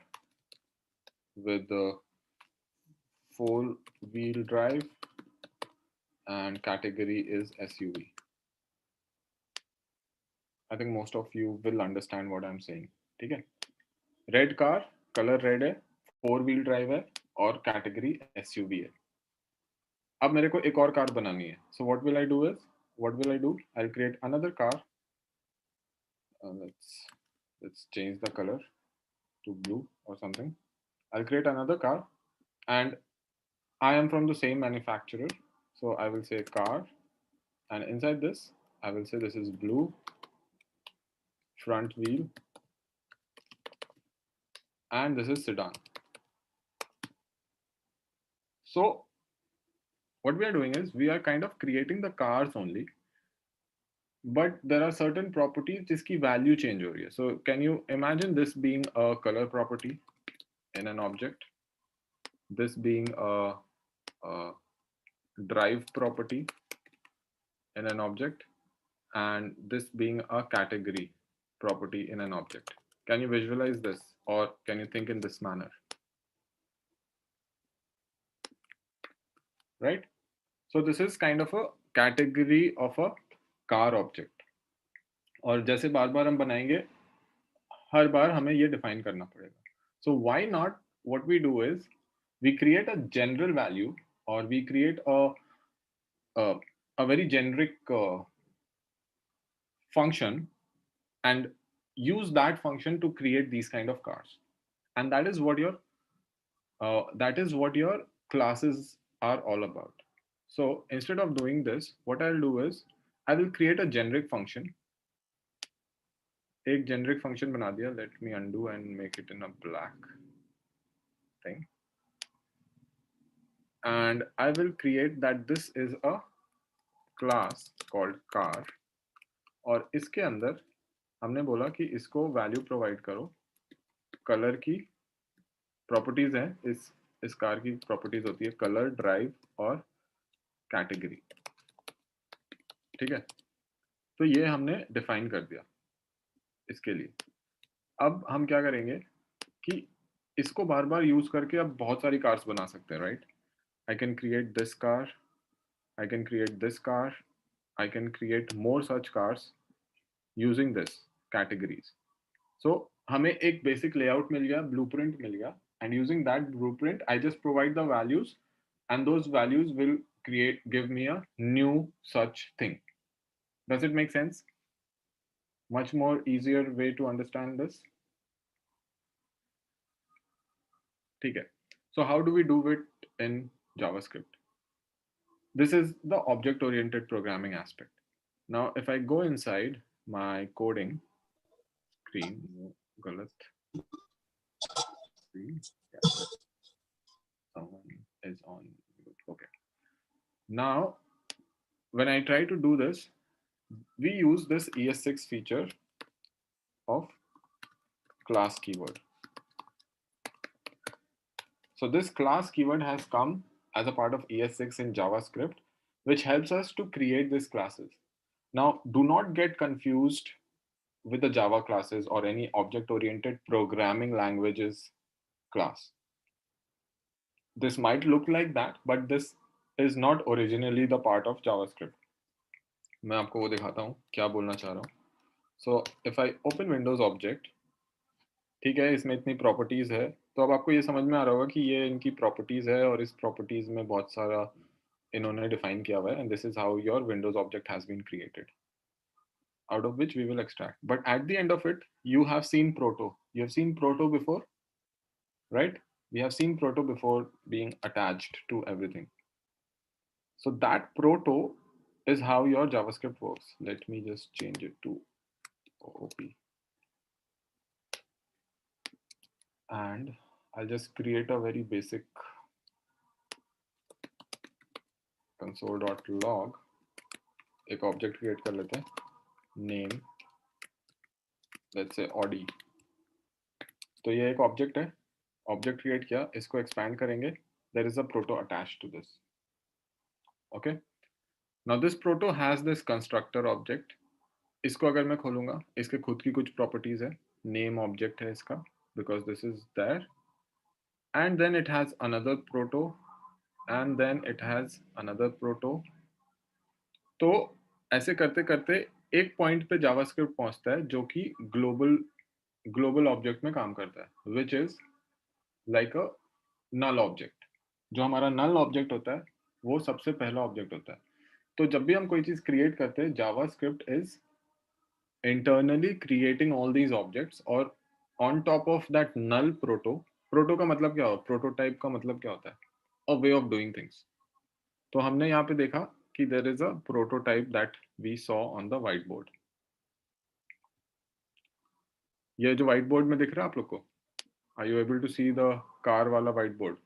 A: with the 4-wheel drive and category is SUV. I think most of you will understand what I'm saying. Okay. Red car, color red है, 4-wheel drive है और category SUV है. अब मेरे को एक और car बनानी है. So what will I do is, I'll create another car. Let's change the color to blue or something. I'll create another car and I am from the same manufacturer. So I will say car, and inside this, I will say this is blue, front wheel, and this is sedan. So what we are doing is we are kind of creating the cars only, but there are certain properties जिसकी value change हो रही है. So can you imagine this being a color property in an object, this being a drive property in an object, and this being a category property in an object? Can you visualize this, or can you think in this manner? Right? So this is kind of a category of a car object. और जैसे बार बार हम बनाएंगे, हर बार हमें ये define करना पड़ेगा. So why not, what we do is we create a general value, or we create a very generic function and use that function to create these kind of cars. And that is what your classes are all about. So instead of doing this, what I'll do is I will create a generic function. एक generic function बना दिया. Let me undo and make it in a black thing. And I will create that this is a class called car. और इसके अंदर हमने बोला कि इसको value provide करो. Color की properties हैं, इस कार की properties होती है color, drive और category. ठीक है? तो ये हमने define कर दिया इसके लिए. अब हम क्या करेंगे कि इसको बार बार यूज करके अब बहुत सारी कार्स बना सकते हैं, right? I can create this car, I can create this car, I can create more such cars using this categories. So हमें एक बेसिक लेआउट मिल गया, ब्लूप्रिंट मिल गया, and using that blueprint I just provide the values and those values will give me a new such thing. Does it make sense? Much more easier way to understand this. ठीक है. So how do we do it in JavaScript? This is the object-oriented programming aspect. Now, if I go inside my coding screen, galat screen, yeah, someone is on. Okay. Now, when I try to do this, we use this ES6 feature of class keyword. So this class keyword has come as a part of ES6 in JavaScript, which helps us to create these classes. Now, do not get confused with the Java classes or any object-oriented programming languages class. This might look like that, but this is not originally the part of JavaScript. मैं आपको वो दिखाता हूँ क्या बोलना चाह रहा हूँ. So if I open Windows object, ठीक है, इसमें इतनी प्रॉपर्टीज है, तो अब आपको ये समझ में आ रहा होगा कि ये इनकी प्रॉपर्टीज है और इस प्रॉपर्टीज में बहुत सारा इन्होंने डिफाइन किया हुआ है, and this is how your windows object has been created, out of which we will extract. But at the end of it, you have seen proto. You have seen proto before, right? We have seen proto before being attached to everything. So that proto is how your JavaScript works. Let me just change it to OOP. And I'll just create a very basic console.log. एक object create कर लेते हैं, name let's say Audi. तो ये एक object है, object create किया, इसको एक्सपैंड करेंगे, there is a proto attached to this. Okay, now this proto has this constructor object. इसको अगर मैं खोलूंगा, इसके खुद की कुछ प्रॉपर्टीज है, नेम ऑब्जेक्ट है इसका, because this is there, and then it has another proto, and then it has another proto. तो ऐसे करते करते एक पॉइंट पे जावास्क्रिप्ट पहुंचता है जो कि ग्लोबल ऑब्जेक्ट में काम करता है, which is like a null object. जो हमारा नल ऑब्जेक्ट होता है वो सबसे पहला ऑब्जेक्ट होता है. तो जब भी हम कोई चीज क्रिएट करते हैं, JavaScript is internally creating all these objects, और on top of that null proto का मतलब क्या होता है, प्रोटोटाइप का मतलब क्या होता है, a way of doing things. तो हमने यहाँ पे देखा कि there is a prototype that we saw on the white board. ये जो व्हाइट बोर्ड में दिख रहा है आप लोग को, are you able to see the car वाला white board?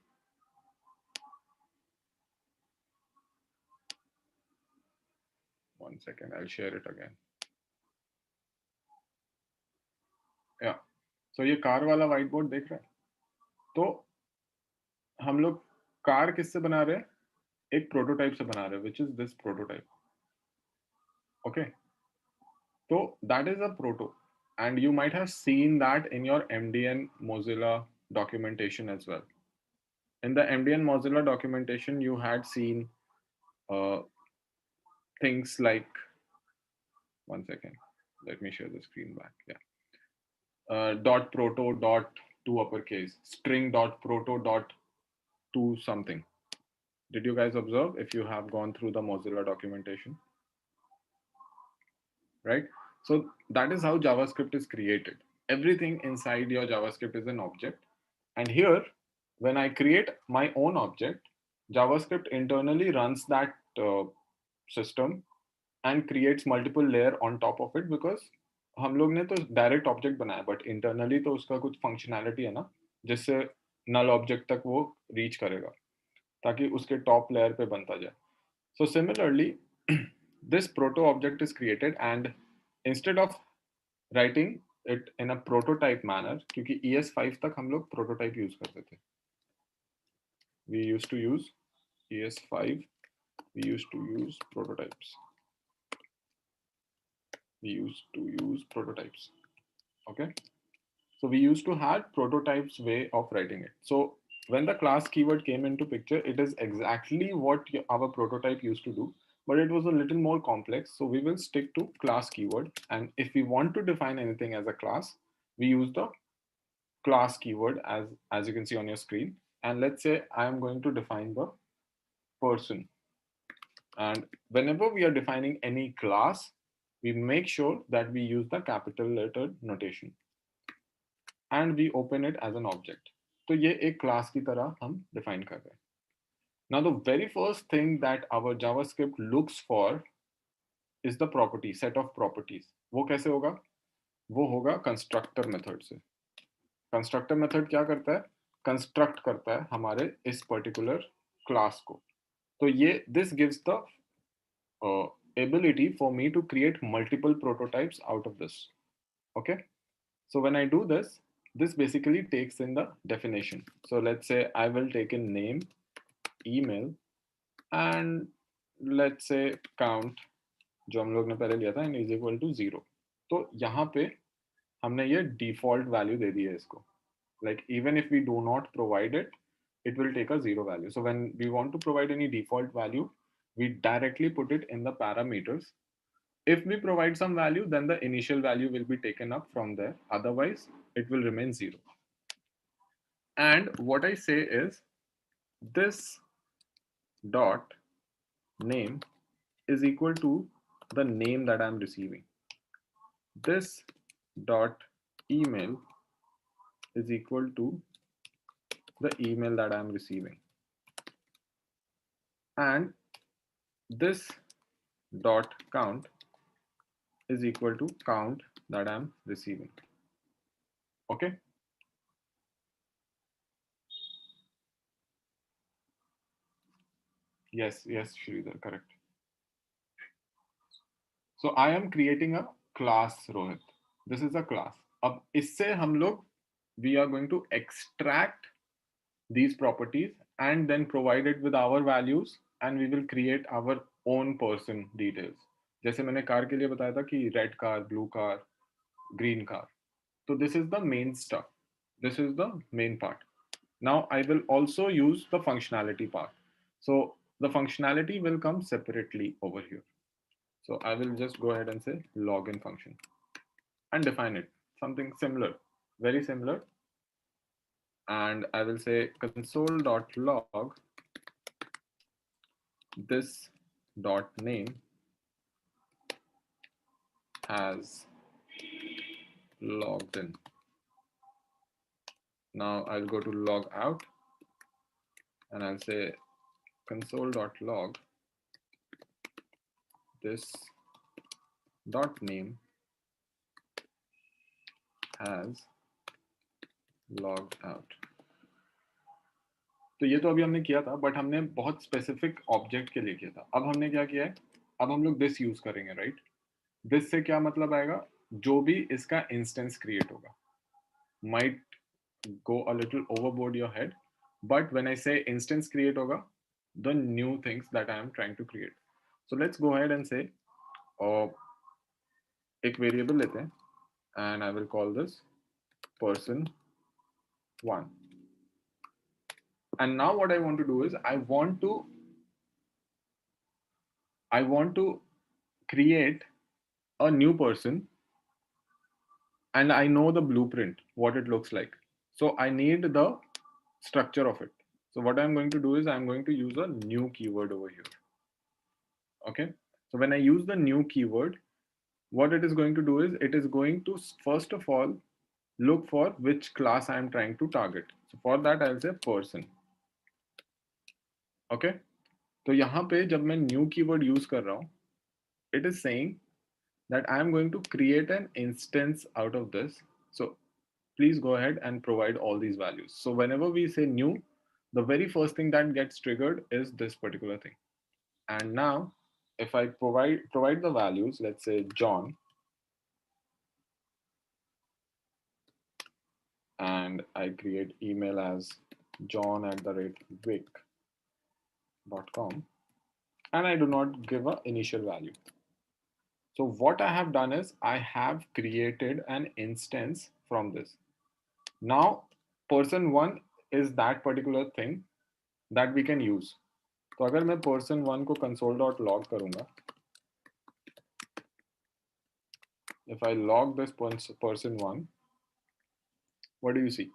A: One second, I'll share it again. Yeah. So ये कार वाला व्हाइट बोर्ड देख रहे हैं? तो हम लोग कार किससे बना रहे हैं? एक प्रोटोटाइप से बना रहे हैं, which is this prototype. Okay. So that is a proto, and you might have seen that in your MDN Mozilla documentation as well. In the MDN Mozilla documentation, you had seen things like, one second, let me share the screen back. Yeah. Dot proto dot to uppercase, string dot proto dot to something. Did you guys observe if you have gone through the Mozilla documentation? Right? So that is how JavaScript is created. Everything inside your JavaScript is an object. And here, when I create my own object, JavaScript internally runs that system and creates multiple layer on top of it, because हम लोग ने तो direct object बनाया, but internally तो उसका कुछ functionality है ना, जिससे नल ऑब्जेक्ट तक वो रीच करेगा, ताकि उसके टॉप लेयर पे बनता जाए. So similarly this proto object is created, and instead of writing it in a prototype manner, क्योंकि ES5 तक हम लोग prototype यूज करते थे, we used to use ES5, we used to use prototypes, we used to use prototypes. Okay, so we used to have prototypes way of writing it. So when the class keyword came into picture, it is exactly what our prototype used to do, but it was a little more complex. So we will stick to class keyword, and if we want to define anything as a class, we use the class keyword as you can see on your screen. And let's say I am going to define the person, and whenever we are defining any class, we make sure that we use the capital letter notation, and we open it as an object. तो ये एक class की तरह हम define कर रहे हैं. Now the very first thing that our JavaScript looks for is the property, set of properties. वो कैसे होगा? वो होगा कंस्ट्रक्टर मेथड से. कंस्ट्रक्टर मेथड क्या करता है? कंस्ट्रक्ट करता है हमारे इस पर्टिकुलर क्लास को. तो ये this gives the ability for me to create multiple prototypes out of this. Okay, so when I do this, this basically takes in the definition. So let's say I will take in name, email, and let's say count जो हम लोग ने पहले लिया था and is equal to 0. तो यहाँ पे हमने ये default value दे दी है इसको. Like even if we do not provide it, it will take a 0 value. So when we want to provide any default value, we directly put it in the parameters. If we provide some value, then the initial value will be taken up from there. Otherwise, it will remain 0. And what I say is this dot name is equal to the name that I'm receiving. This dot email is equal to the email that I'm receiving. And this dot count is equal to count that I'm receiving. Okay. Yes, Sridhar, correct. So I am creating a class, Rohit. This is a class. अब इससे हम लोग we are going to extract these properties and then provide it with our values and we will create our own person details. जैसे मैंने car के लिए बताया था कि red car, blue car, green car. So this is the main stuff. This is the main part. Now I will also use the functionality part. So the functionality will come separately over here. So I will just go ahead and say login function and define it. Something similar, very similar. And I will say console.log this dot name has logged in. Now I'll go to log out and I'll say console.log this dot name has logged out. तो ये तो अभी हमने किया था but हमने बहुत specific object के लिए किया था. अब हमने क्या किया है? अब हम लोग दिस यूज करेंगे, राइट? दिस से क्या मतलब आएगा? जो भी इसका इंस्टेंस क्रिएट होगा might go a little overboard your head, but when I say instance create hoga, the new things that I am trying to create. So let's go ahead and say एक variable लेते हैं and I will call this person1. And now what I want to do is I want to create a new person and I know the blueprint, what it looks like. So I need the structure of it. So what I'm going to do is I'm going to use a new keyword over here. Okay. So when I use the new keyword, what it is going to do is it is going to first of all look for which class I am trying to target. So for that I'll say person. Okay. तो यहाँ पे जब मैं new keyword use कर रहा हूँ, it is saying that I am going to create an instance out of this. So please go ahead and provide all these values. So whenever we say new, the very first thing that gets triggered is this particular thing. And now if I provide the values, let's say John, and I create email as john@vic.com, and I do not give an initial value. So what I have done is I have created an instance from this. Now person1 is that particular thing that we can use. तो अगर मैं person1 को console.log करूंगा, if I log this person1, what do you see?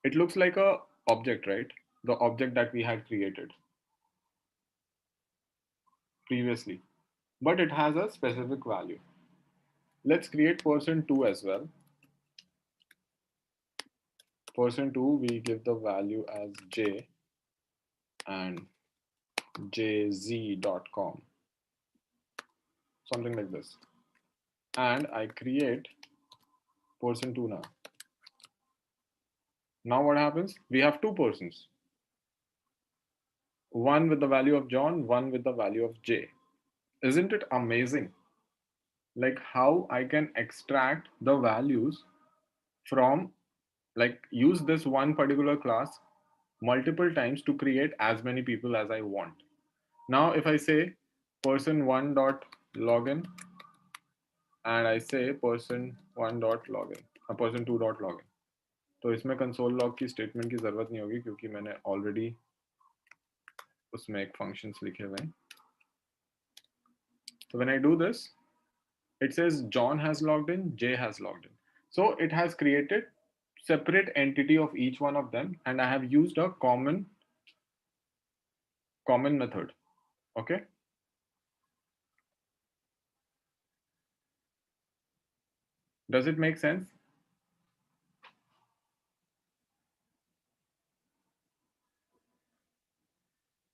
A: It looks like a object, right? The object that we had created previously, but it has a specific value. Let's create person2 as well. Person 2, we give the value as j and jz.com, something like this. And I create person 2 now. Now what happens? We have two persons. One with the value of John, one with the value of J. Isn't it amazing? Like how I can extract the values from, like use this one particular class multiple times to create as many people as I want. Now if I say person1 dot login and I say person1 dot login, person2 dot login, तो इसमें console log की statement की जरूरत नहीं होगी क्योंकि मैंने already उसमें एक फंक्शंस लिखे हुए हैं. So when I do this, it says John has logged in, Jay has logged in. So it has created separate entity of each one of them, and I have used a common method. Okay. Does it make sense?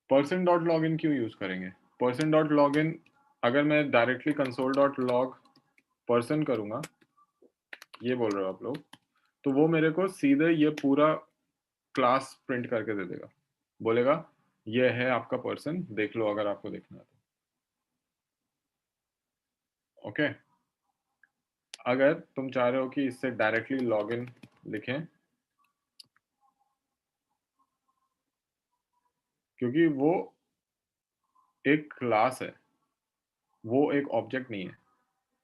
A: Person dot login क्यों use करेंगे? Person dot login अगर मैं directly console dot log person करूंगा, ये बोल रहे हो आप लोग, तो वो मेरे को सीधे ये पूरा क्लास प्रिंट करके दे देगा, बोलेगा ये है आपका पर्सन, देख लो अगर आपको देखना है तो. ओके. अगर तुम चाह रहे हो कि इससे डायरेक्टली लॉगिन लिखें, क्योंकि वो एक क्लास है, वो एक ऑब्जेक्ट नहीं है.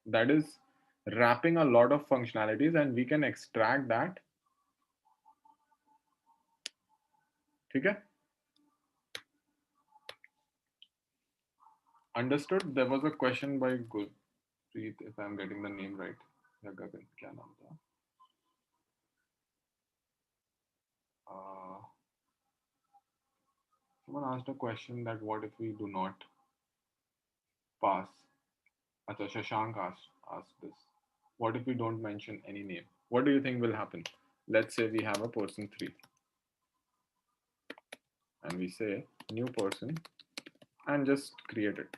A: That is wrapping a lot of functionalities and we can extract that. ठीक है? Understood? There was a question by Gurpreet, if I'm getting the name right. या गगन, क्या नाम था? Someone asked a question that what if we do not pass? Acha, Shashank asked this. What if we don't mention any name? What do you think will happen? Let's say we have a person 3 and we say new person and just create it.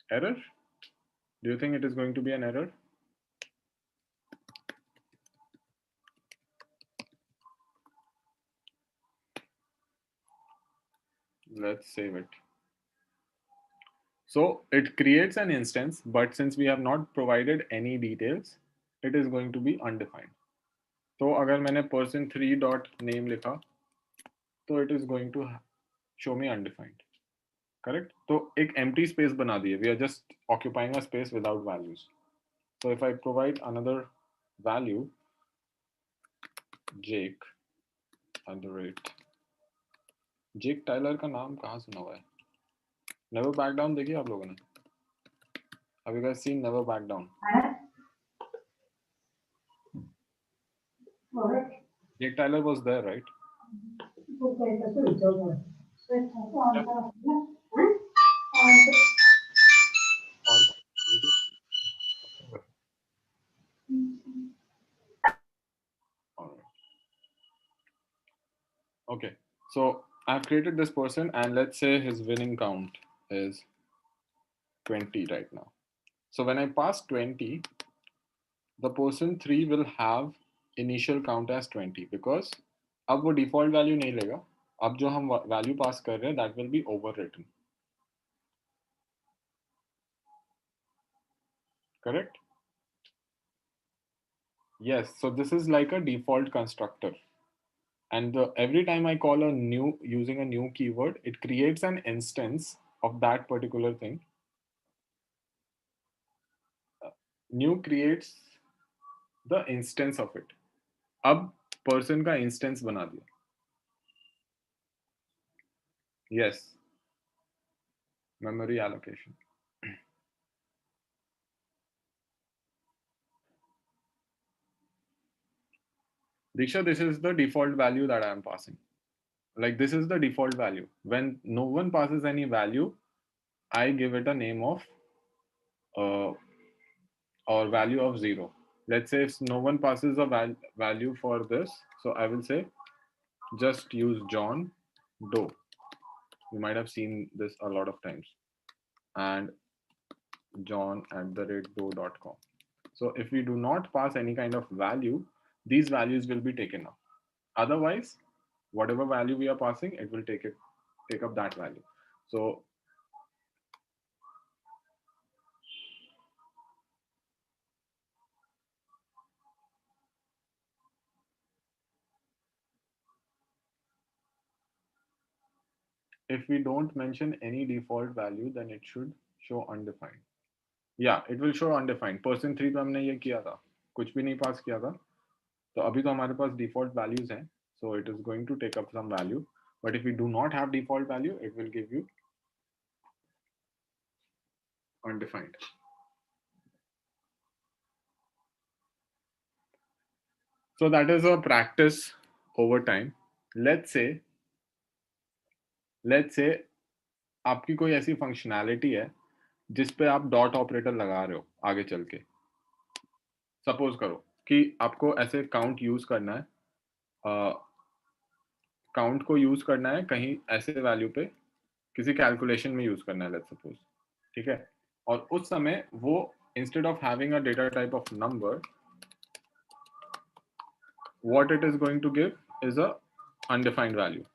A: Error? Do you think it is going to be an error? Let's save it. So it creates an instance, but since we have not provided any details, it is going to be undefined. So अगर मैंने person 3 dot name लिखा, तो it is going to show me undefined. Correct? So एक empty space बना दिए. We are just occupying a space without values. So if I provide another value, Jake @ Jake Tyler का नाम कहाँ सुना हुआ है? Never Back Down देखिए आप लोगों ने? Have you guys seen Never Back Down? Jake Tyler was there, right? Okay, so I've created this person and let's say his winning count is 20 right now. So when I pass 20, the person 3 will have initial count as 20 because अब वो default value नहीं लेगा. अब जो हम value pass कर रहे हैं, that will be overwritten. Correct? Yes, so this is like a default constructor. And every time I call a new using a new keyword, it creates an instance of that particular thing. New creates the instance of it. अब person का instance बना दिया. Yes. Memory allocation. Diksha, this is the default value that I am passing. Like this is the default value. When no one passes any value, I give it a name of or value of 0. Let's say if no one passes a value for this, so I will say just use John Doe. You might have seen this a lot of times. And john@doe.com. So if we do not pass any kind of value, these values will be taken up. Otherwise, whatever value we are passing, it will take up that value. So if we don't mention any default value, then it should show undefined. Yeah, it will show undefined. Person 3 पे हमने ये किया था, कुछ भी नहीं पास किया था, तो अभी तो हमारे पास default values हैं, so it is going to take up some value. But if we do not have default value, it will give you undefined. So that is a practice over time. Let's say आपकी कोई ऐसी functionality है जिस पे आप dot operator लगा रहे हो आगे चल के. सपोज करो कि आपको ऐसे काउंट यूज करना है, काउंट को यूज करना है कहीं ऐसे वैल्यू पे, किसी कैलकुलेशन में यूज करना है, लेट्स सपोज. ठीक है, और उस समय वो instead of having a data type of number, what it is going to give is a undefined value.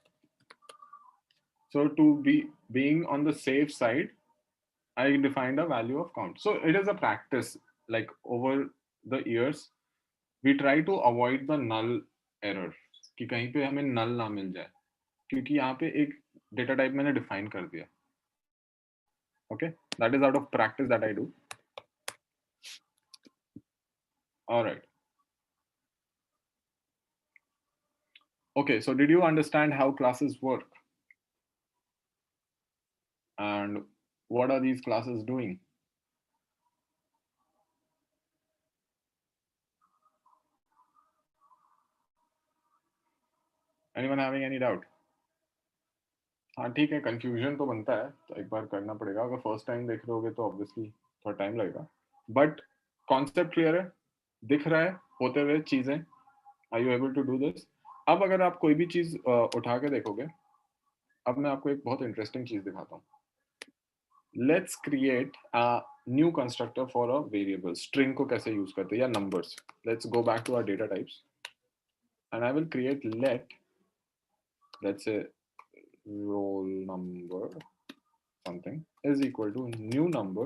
A: So to being on the safe side, I defined a value of count. So it is a practice, like over the years we try to avoid the null error कि कहीं पे हमें null ना मिल जाए, क्योंकि यहाँ पे एक data type मैंने define कर दिया. Okay, that is out of practice that I do. All right. Okay, so did you understand how classes work? And what are these classes doing? Anyone having any doubt? हाँ ठीक है, confusion तो बनता है, तो एक बार करना पड़ेगा. अगर फर्स्ट टाइम देख रहे होगे तो ऑब्वियसली थोड़ा टाइम लगेगा, बट कॉन्सेप्ट क्लियर है, दिख रहा है होते हुए चीजें. Are you able to do this? अब अगर आप कोई भी चीज उठा के देखोगे, अब मैं आपको एक बहुत इंटरेस्टिंग चीज दिखाता हूँ. Let's create a new constructor for a variable. String को कैसे यूज करते हैं, या numbers. Let's go back to our data types and I will create let's say roll number something is equal to new number,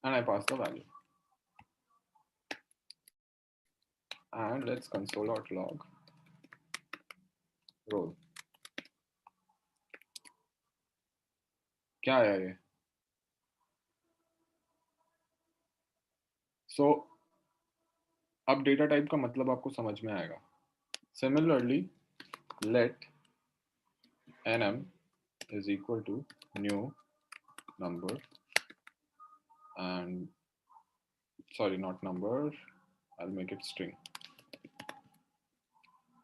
A: and I pass the value, and let's console.log roll. क्या आया ये? So अब data type का मतलब आपको समझ में आएगा. Similarly, let nm is equal to new number, and sorry, not number, I'll make it string,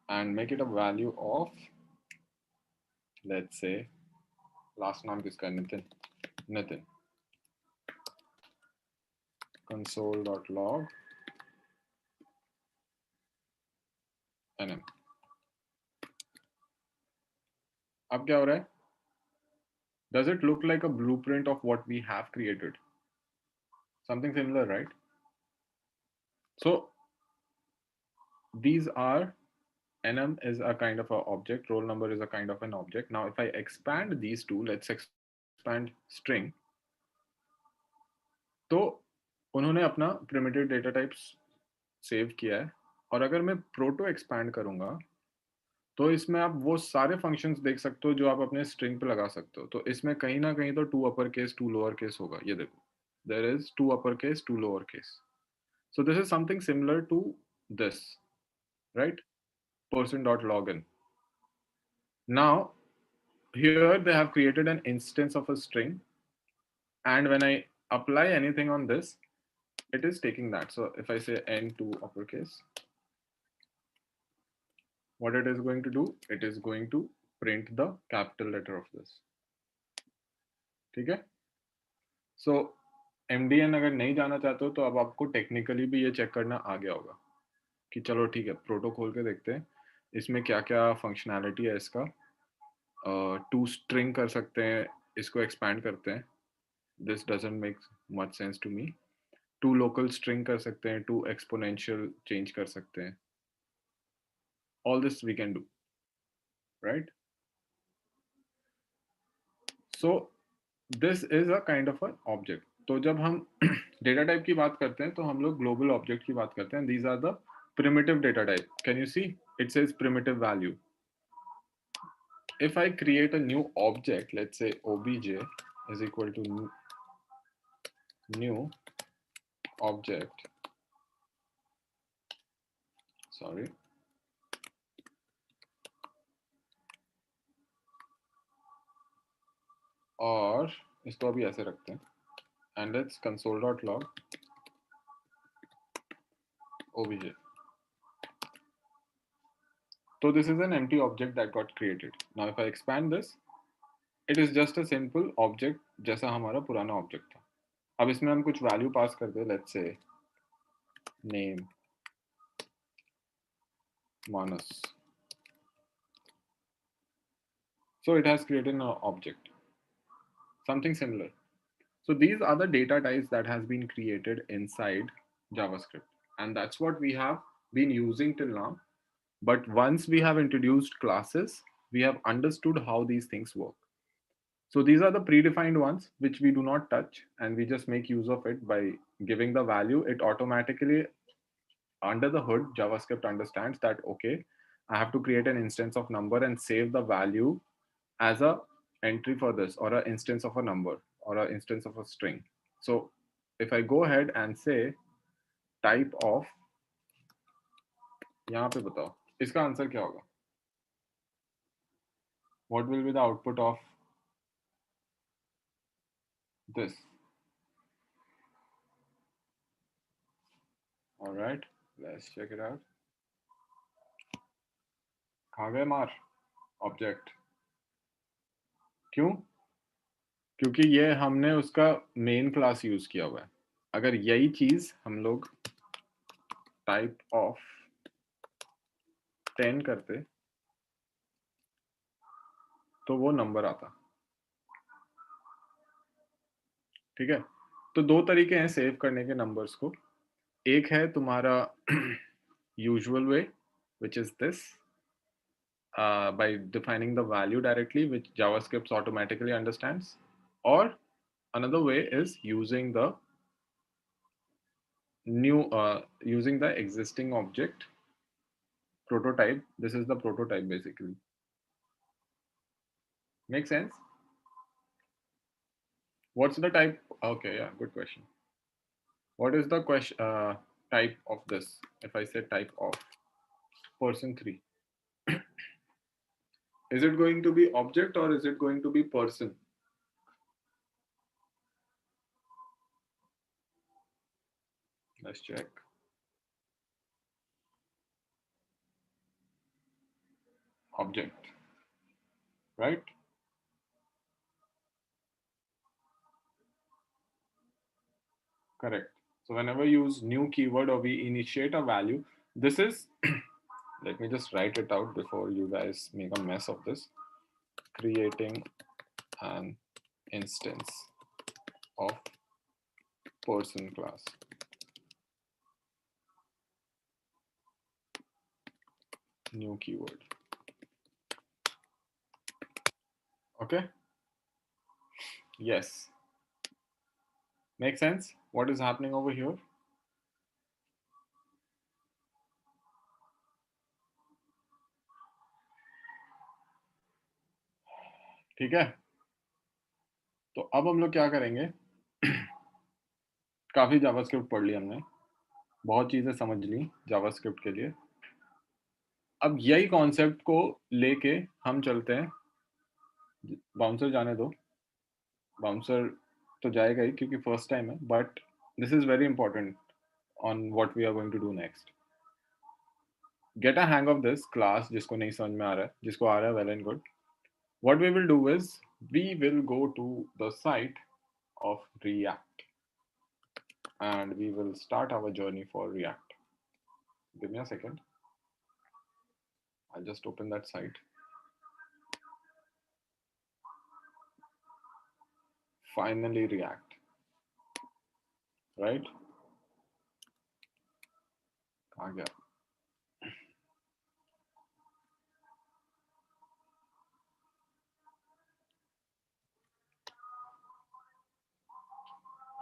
A: and make it a value of, let's say, last name किसका? Nitin. console.log nm. अब क्या हो रहा है? Does it look like a blueprint of what we have created? Something similar, right? So these are, nm is a kind of an object, roll number is a kind of an object. Now if I expand these two, let's expand string, तो उन्होंने अपना primitive data types save किया है. और अगर मैं proto expand करूंगा, तो इसमें आप वो सारे फंक्शंस देख सकते हो जो आप अपने स्ट्रिंग पे लगा सकते हो. तो इसमें कहीं ना कहीं तो 2 अपर केस 2 लोअर केस होगा. ये देखो, there is 2 upper case 2 lower case. So this is something similar to this, right? person.login. Now here they have created an instance of a string, and when I apply anything on this, it is taking that. So if I say n2 uppercase, what it is going to do, it is going to print the capital letter of this. ठीक है? So MDN अगर नहीं जाना चाहते हो तो अब आपको टेक्निकली भी ये चेक करना आ गया होगा कि चलो ठीक है, प्रोटो खोल के देखते हैं इसमें क्या क्या फंक्शनैलिटी है इसका। टू स्ट्रिंग कर सकते हैं, इसको एक्सपैंड करते हैं, this doesn't make much sense to me. To local string कर सकते हैं, टू एक्सपोनेंशियल चेंज कर सकते हैं, all this we can do, right? So this is a kind of a object. तो जब हम डेटा टाइप की बात करते हैं तो हम लोग ग्लोबल ऑब्जेक्ट की बात करते हैं। These are the primitive data type. Can you see? It says primitive value. If I create a new object, let's say obj is equal to new object, sorry, और इसको अभी ऐसे रखते हैं, and let's console.log obj. So this is an empty object that got created. Now if I expand this, it is just a simple object जैसा हमारा पुराना object था। अब इसमें हम कुछ वैल्यू पास कर दे, let's say name Manas, so it has created an object, something similar. So these are the data types that has been created inside JavaScript, and that's what we have been using till now. But once we have introduced classes, we have understood how these things work. So these are the predefined ones which we do not touch, and we just make use of it by giving the value. It automatically, under the hood, JavaScript understands that okay, I have to create an instance of number and save the value as a entry for this, or an instance of a number, or an instance of a string. So if I go ahead and say type of, यहाँ पे बताओ इसका answer क्या होगा? What will be the output of this? All right, let's check it out. खा गए मार object. क्यों? क्योंकि ये हमने उसका मेन क्लास यूज किया हुआ है। अगर यही चीज हम लोग टाइप ऑफ 10 करते तो वो नंबर आता। ठीक है, तो दो तरीके हैं सेव करने के नंबर्स को। एक है तुम्हारा usual way, which is this, by defining the value directly, which JavaScript automatically understands. Or another way is using the using the existing object prototype. This is the prototype basically. Make sense? What's the type? Okay, yeah, good question. What is the question type of this? If I say type of person 3, is it going to be object or is it going to be person? Let's check. Object, right? Correct. So whenever we use new keyword or we initiate a value, this is, let me just write it out before you guys make a mess of this. Creating an instance of person class. New keyword. Okay. Yes. Make sense? What is happening over here? ठीक है, तो अब हम लोग क्या करेंगे? काफी JavaScript पढ़ ली हमने, बहुत चीजें समझ ली जावास्क्रिप्ट के लिए। अब यही कॉन्सेप्ट को लेके हम चलते हैं। बाउंसर जाने दो, बाउंसर तो जाएगा ही क्योंकि फर्स्ट टाइम है, but this is very important on what we are going to do next. Get a hang of this class, जिसको नहीं समझ में आ रहा है, जिसको आ रहा है well and good. What we will do is we will go to the site of React. and we will start our journey for React. Give me a second. I'll just open that site. Finally, React, right? कहाँ गया?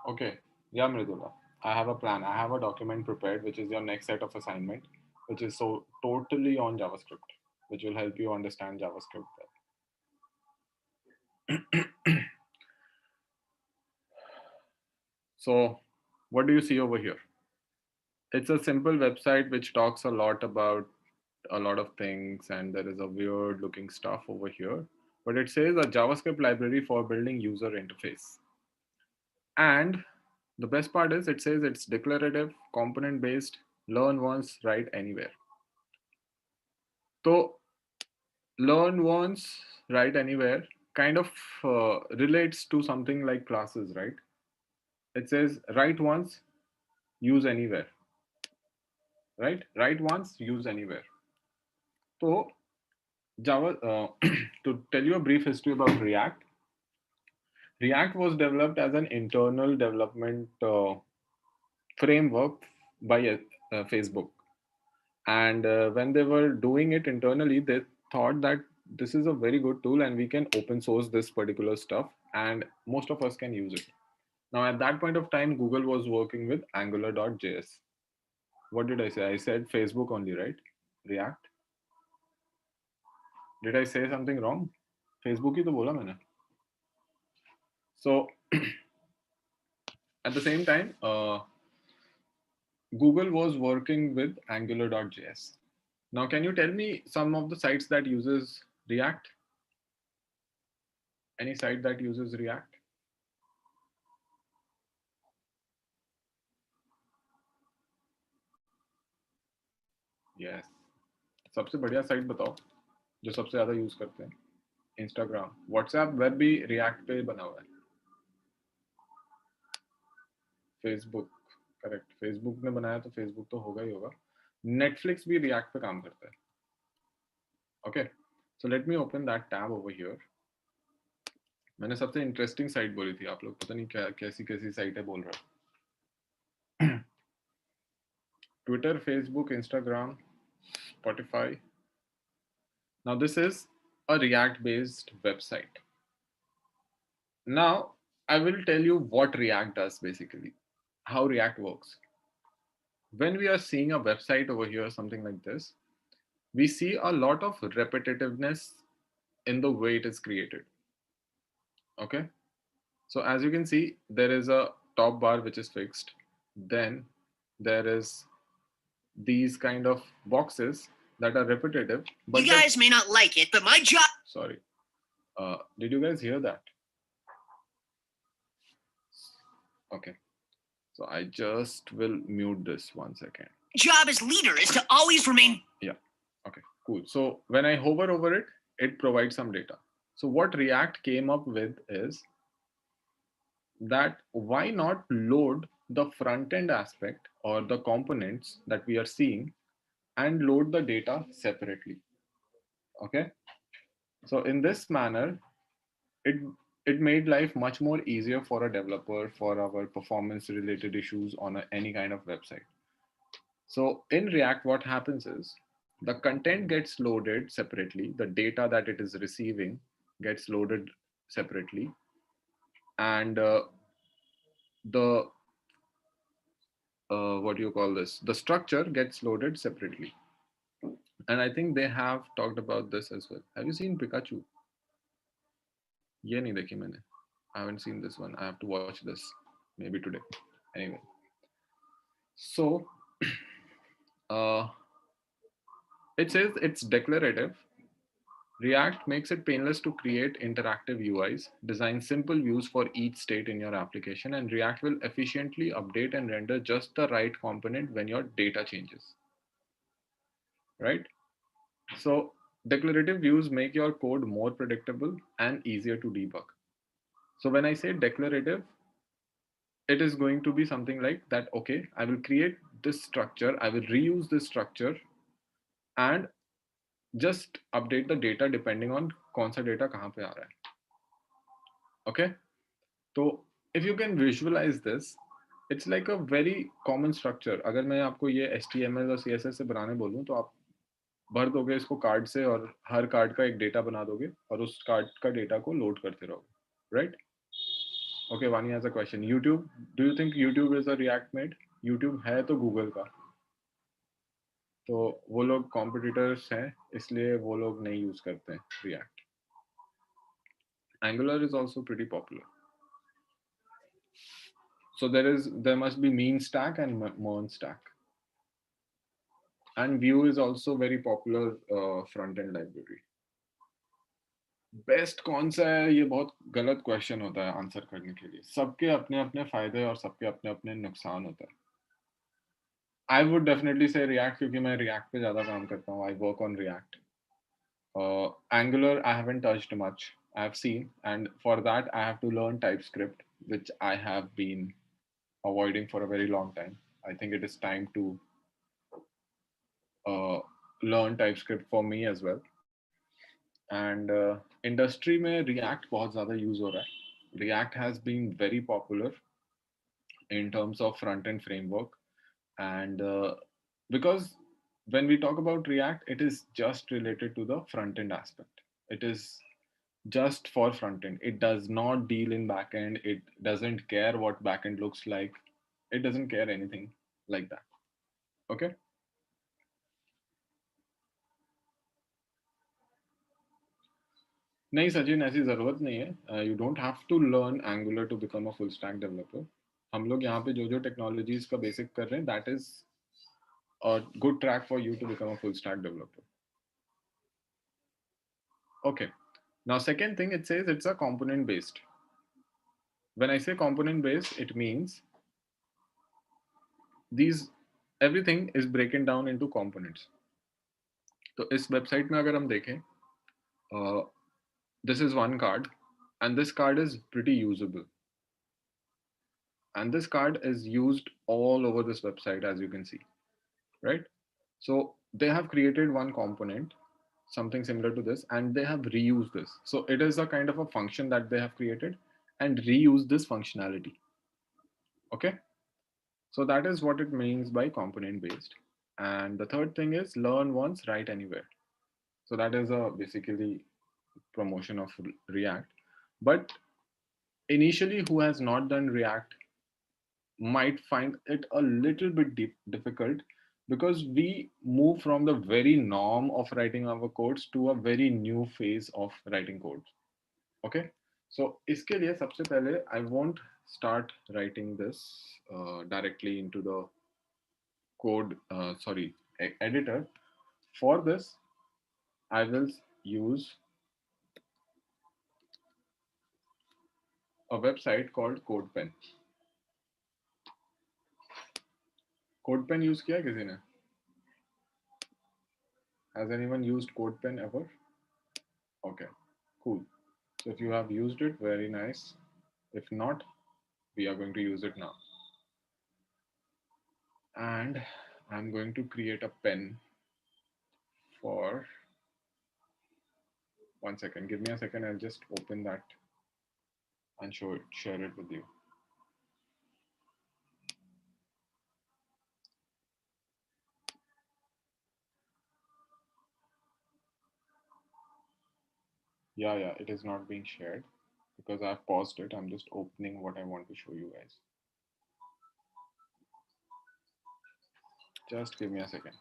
A: Okay, yeah, Mridula. I have a plan. I have a document prepared, which is your next set of assignment, which is so totally on JavaScript, which will help you understand JavaScript well. So, what do you see over here? It's a simple website which talks a lot about a lot of things, and there is a weird looking stuff over here. But it says a JavaScript library for building user interface. And the best part is it says it's declarative, component based, learn once, write anywhere. So learn once, write anywhere kind of relates to something like classes, right? It says write once, use anywhere, right? Write once, use anywhere. So Java, to tell you a brief history about React, React was developed as an internal development framework by Facebook. And when they were doing it internally, they thought that this is a very good tool and we can open source this particular stuff and most of us can use it. Now, at that point of time, Google was working with Angular.js. What did I say? I said Facebook only, right? React. Did I say something wrong? Facebook ही तो बोला मैंने. So at the same time, Google was working with Angular.js. Now, can you tell me some of the sites that uses React? Any site that uses React? Yes. सबसे बढ़िया site बताओ जो सबसे ज़्यादा use करते हैं. इंस्टाग्राम, व्हाट्सएप वेब भी react पे बना हुआ है. फेसबुक, करेक्ट, फेसबुक ने बनाया तो फेसबुक तो होगा ही होगा. नेटफ्लिक्स भी रिएक्ट पे काम करता है. Okay, so let me open that tab over here. मैंने सबसे इंटरेस्टिंग साइट बोली थी, आप लोग पता नहीं क्या कैसी कैसी साइट है बोल रहा. Twitter, Facebook, Instagram, Spotify. Now this is a React based website. Now I will tell you what React does basically, how React works. When we are seeing a website over here, something like this, we see a lot of repetitiveness in the way it is created. Okay, so as you can see, there is a top bar which is fixed. Then there is these kind of boxes that are repetitive. But you guys may not like it, but my job. Sorry. Did you guys hear that? Okay. So I just will mute this 1 second. Job as leader is to always remain. Yeah. Okay, cool. So when I hover over it, it provides some data. So what React came up with is that why not load the front end aspect or the components that we are seeing and load the data separately. Okay. So in this manner, it it made life much more easier for a developer for our performance related issues on any kind of website. So in React, what happens is the content gets loaded separately, the data that it is receiving gets loaded separately, and the what do you call this? The structure gets loaded separately. And I think they have talked about this as well. Have you seen Pikachu? ये नहीं देखी मैंने. I haven't seen this one. I have to watch this maybe today. Anyway, so it says it's declarative. React makes it painless to create interactive UIs, design simple views for each state in your application, and React will efficiently update and render just the right component when your data changes. Right? So declarative views make your code more predictable and easier to debug. So when I say declarative, it is going to be something like that. Okay, I will create this structure, I will reuse this structure, and just update the data depending on कौन सा data कहाँ पे आ रहा है. Okay, तो if you can visualize this, it's like a very common structure. अगर मैं आपको ये HTML और CSS से बनाने बोलूँ तो आप भर दोगे इसको कार्ड से और हर कार्ड का एक डेटा बना दोगे और उस कार्ड का डेटा को लोड करते रहोगे, राइट? ओके, वानी has a question. YouTube, do you think YouTube is a react made? YouTube है तो गूगल का, तो वो लोग कॉम्पिटिटर्स हैं, इसलिए वो लोग नहीं यूज करते हैं react. Angular is also pretty popular. So there must be mean stack and MERN stack. And Vue is also very popular front end library. Best कौन सा है, ये बहुत गलत क्वेश्चन होता है आंसर करने के लिए. सबके अपने अपने फायदे और सबके अपने अपने नुकसान होता है. आई वुड डेफिनेटली से रिएक्ट, क्योंकि मैं रिएक्ट पे ज़्यादा काम करता हूँ. I work on react. Angular I haven't touched much. I have seen, and for that I have to learn TypeScript, which I have been avoiding for a very long time. I think it is time to learn TypeScript for me as well. And industry में React बहुत ज़्यादा use हो रहा है. React has been very popular in terms of front end framework, and because when we talk about React, it is just related to the front end aspect. It is just for front end. It does not deal in back end. It doesn't care what back end looks like. It doesn't care anything like that. Okay. नहीं सचिन, ऐसी ज़रूरत नहीं है. You don't have to learn Angular to become a full stack developer. हम लोग यहाँ पे जो जो टेक्नोलॉजीज का बेसिक कर रहे हैं, that is a good track for you to become a full stack developer. Okay. Now, second thing, it says it's a component based. When I say component based, it means these everything is broken down into components. तो इस website में अगर हम देखें, this is one card, and this card is pretty usable. And this card is used all over this website, as you can see, right? So they have created one component, something similar to this, and they have reused this. So it is a kind of a function that they have created and reused this functionality. Okay. So that is what it means by component based. And the third thing is learn once, write anywhere. So that is a basically promotion of React. But initially, who has not done React might find it a little bit difficult, because we move from the very norm of writing our codes to a very new phase of writing codes. Okay, so iske liye sabse pehle I won't start writing this directly into the code, editor. For this, I will use a website called CodePen. CodePen use किया किसी ने? Has anyone used CodePen ever? Okay, cool. So if you have used it, very nice. If not, we are going to use it now. And I'm going to create a pen for 1 second. Give me a second. I'll just open that and share it with you. Yeah, it is not being shared because I've paused it. I'm just opening what I want to show you guys. Just give me a second.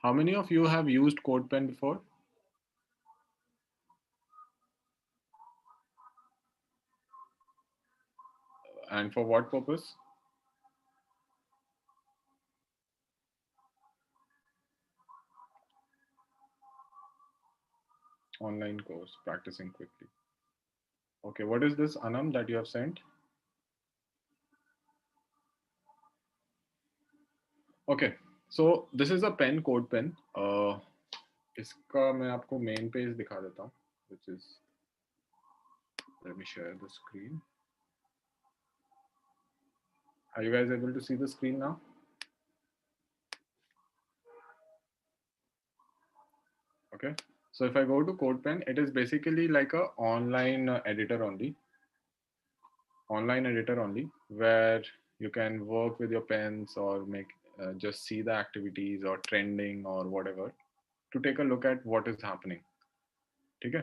A: How many of you have used CodePen before? And for what purpose? Online course, practicing quickly. Okay, what is this, Anam, that you have sent? Okay, so this is a pen, CodePen. इसका मैं आपको main page दिखा देता हूँ, which is, let me share the screen. Are you guys able to see the screen now? Okay, so if I go to CodePen, it is basically like a online editor only, where you can work with your pens or make just see the activities or trending or whatever to take a look at what is happening. Okay.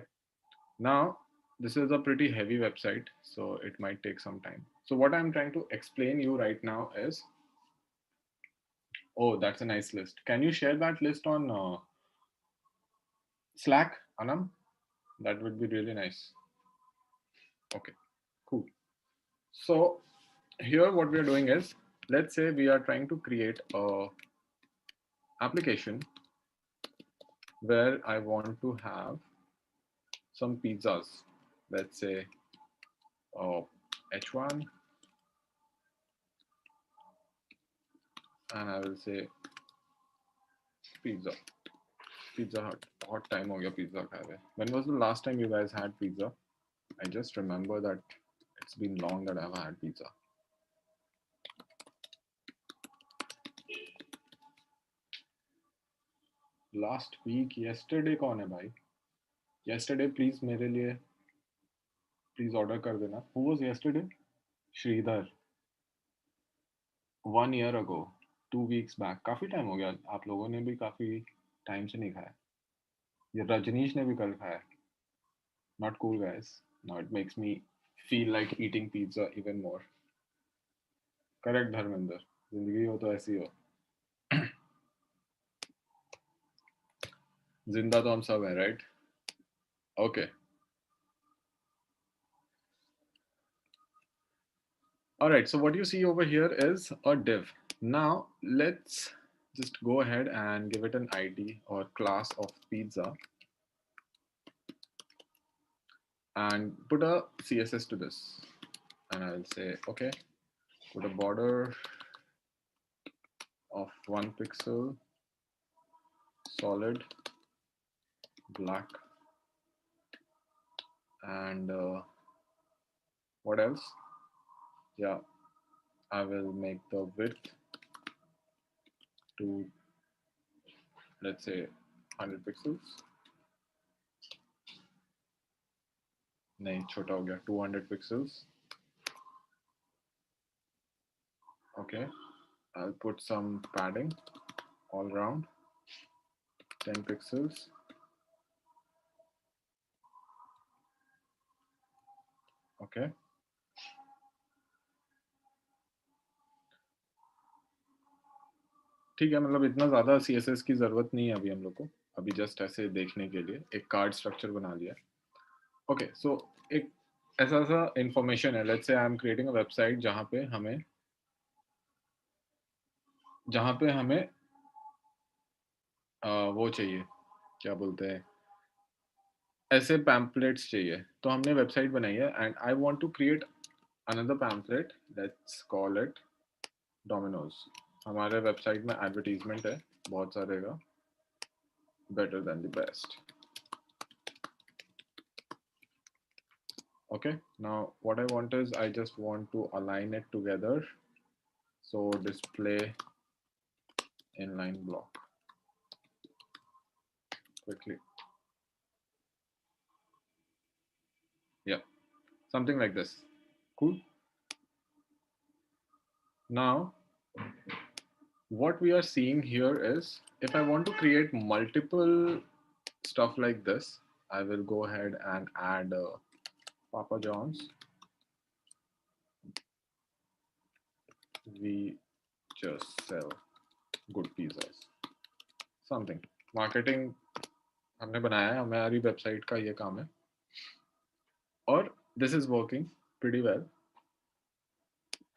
A: Now, this is a pretty heavy website, so it might take some time. So what I'm trying to explain you right now is, oh, that's a nice list. Can you share that list on Slack, Anam? That would be really nice. Okay, cool. So here what we are doing is, let's say we are trying to create a application where I want to have some pizzas. Let's say H1, and I will say pizza. Pizza Hut. Hot time हो गया pizza खाए हुए. When was the last time you guys had pizza? I just remember that it's been long that I've had pizza. Last week, yesterday कौन है भाई? Yesterday, please मेरे लिए please order कर देना. Who was yesterday? Sridhar. 1 year ago, 2 weeks back. काफी time हो गया. आप लोगों ने भी काफी टाइम से नहीं खाया. ये रजनीश ने भी कल खाया. Not cool, guys. Now it makes me feel like eating pizza even more. Correct, Dharmendra. जिंदगी हो तो ऐसी हो. जिंदा तो हम सब हैं, right? Okay. All right, so what you see over here is a div. Now let's just go ahead and give it an ID or class of pizza and put a CSS to this. And I'll say, okay, put a border of 1 pixel, solid, black, and what else? Yeah, I will make the width to, let's say, 100 pixels. नहीं छोटा हो गया, 200 pixels. Okay, I'll put some padding all around, 10 pixels. Okay. ठीक है, मतलब इतना ज़्यादा CSS की ज़रूरत नहीं है अभी हम लोग को. अभी जस्ट ऐसे देखने के लिए एक कार्ड स्ट्रक्चर बना लिया. ओके, सो एक ऐसा सा इंफॉर्मेशन है. Let's say I am creating a website जहाँ पे हमें वो चाहिए, क्या बोलते हैं, ऐसे पैम्पलेट्स चाहिए. तो हमने वेबसाइट बनाई है and I want to create another pamphlet. Let's call it Domino's. हमारे वेबसाइट में एडवर्टीजमेंट है बहुत सारे का. Better than the best. Okay, now what I want is I just want to align it together. So display inline block quickly. Yeah, something like this. Cool. Now, what we are seeing here is if I want to create multiple stuff like this, I will go ahead and add Papa John's. We just sell good pizzas. Something marketing हमने बनाया है, हमारी website का ये काम है और this is working pretty well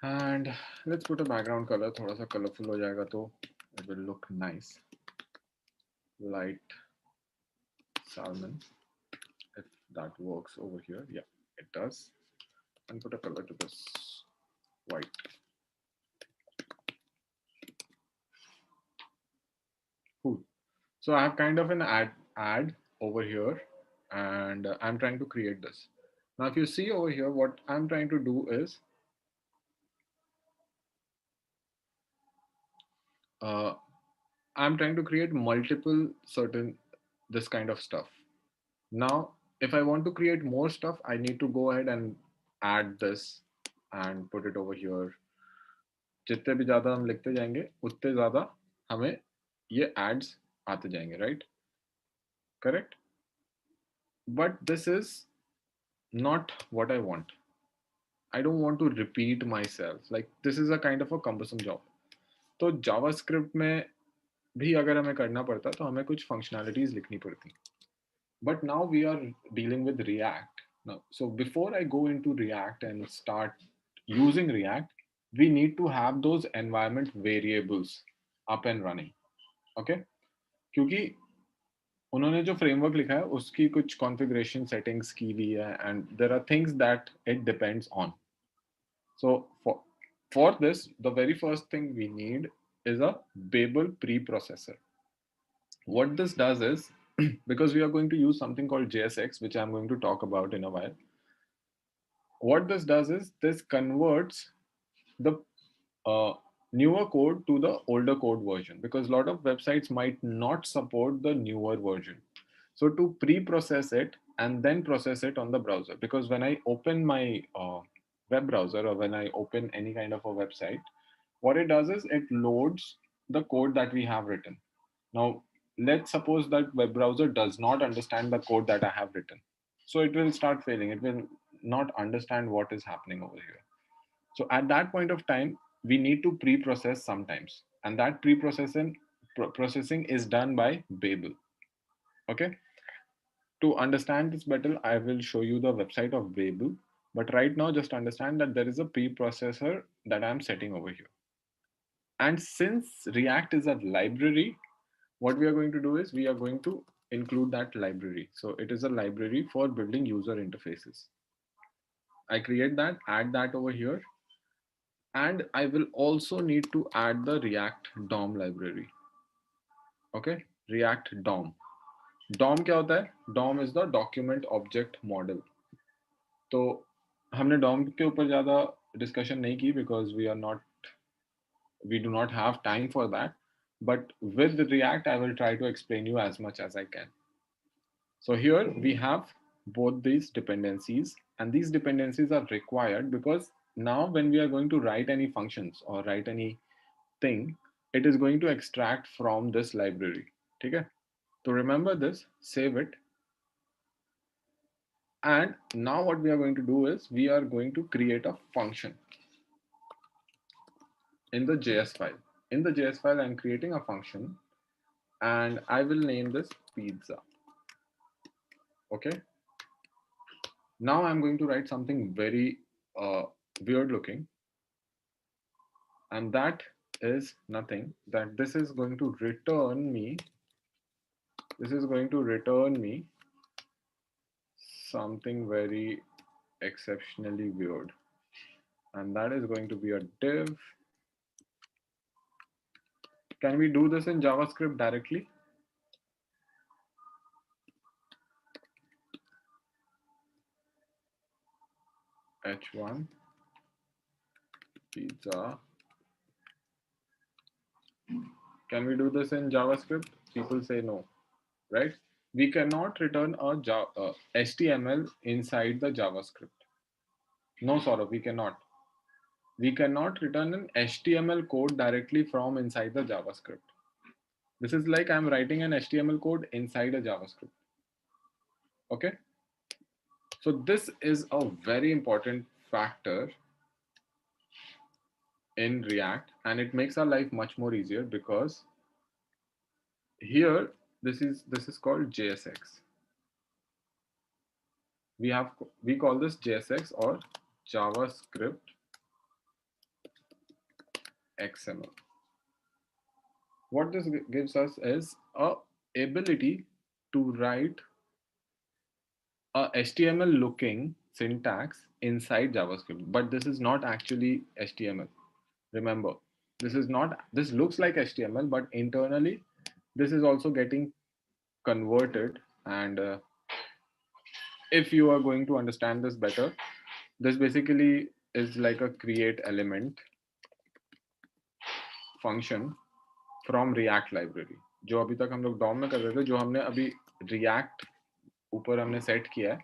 A: and let's put a background colour, थोड़ा सा कलरफुल हो जाएगा तो it will look nice, light salmon if that works over here. Yeah, it does. And put a color to this white. Cool. So I have kind of an ad over here and I'm trying to create this. Now if you see over here, what I'm trying to do is uh, I'm trying to create multiple certain this kind of stuff. Now if I want to create more stuff, I need to go ahead and add this and put it over here. जितने भी ज़्यादा हम लिखते जाएंगे उतने ज़्यादा हमें ये एड्स आते जाएंगे, right? Correct, but this is not what I want. I don't want to repeat my self, like this is a kind of a cumbersome job. तो जावास्क्रिप्ट में भी अगर हमें करना पड़ता तो हमें कुछ फंक्शनैलिटीज लिखनी पड़ती, but now we are dealing with React now. So before I go into React and start using React, we need to have those environment variables up and running. Okay, क्योंकि उन्होंने जो फ्रेमवर्क लिखा है उसकी कुछ configuration settings की हुई है and there are things that it depends on. So for this, the very first thing we need is a Babel preprocessor. What this does is, because we are going to use something called JSX, which I'm going to talk about in a while, what this does is this converts the newer code to the older code version, because a lot of websites might not support the newer version. So to pre-process it and then process it on the browser, because when I open my web browser or when I open any kind of a website, what it does is it loads the code that we have written. Now, let's suppose that web browser does not understand the code that I have written. So it will start failing. It will not understand what is happening over here. So at that point of time, we need to pre-process sometimes. And that processing is done by Babel. Okay. To understand this better, I will show you the website of Babel. But right now, just understand that there is a pre-processor that I'm setting over here. And since React is a library, what we are going to do is we are going to include that library. So it is a library for building user interfaces. I create that, add that over here. And I will also need to add the React DOM library. Okay, React DOM. DOM क्या होता है? DOM is the document object model. तो हमने DOM के ऊपर ज़्यादा discussion नहीं की because we do not have time for that. But with React, I will try to explain you as much as I can. So here we have both these dependencies, and these dependencies are required because now when we are going to write any functions or write anything, it is going to extract from this library. Okay? So remember this, save it. And now what we are going to do is we are going to create a function in the JS file. In the JS file, I'm creating a function and I will name this pizza. Okay. Now I'm going to write something very weird looking, and that is nothing, that this is going to return me something very exceptionally weird, and that is going to be a div. Can we do this in JavaScript directly? H1 pizza. Can we do this in JavaScript? People say no, right? We cannot return a HTML inside the JavaScript. No, Saurabh, we cannot. We cannot return an HTML code directly from inside the JavaScript. This is like I'm writing an HTML code inside a JavaScript. Okay. So this is a very important factor in React, and it makes our life much more easier because here this is called JSX. We call this JSX or JavaScript XML. What this gives us is a ability to write a HTML looking syntax inside JavaScript, but this is not actually HTML. Remember, this looks like HTML, but internally this is also getting converted. And if you are going to understand this better, this basically is like a create element function from React library. जो अभी तक हम लोग DOM में कर रहे थे, जो हमने अभी React ऊपर हमने सेट किया है,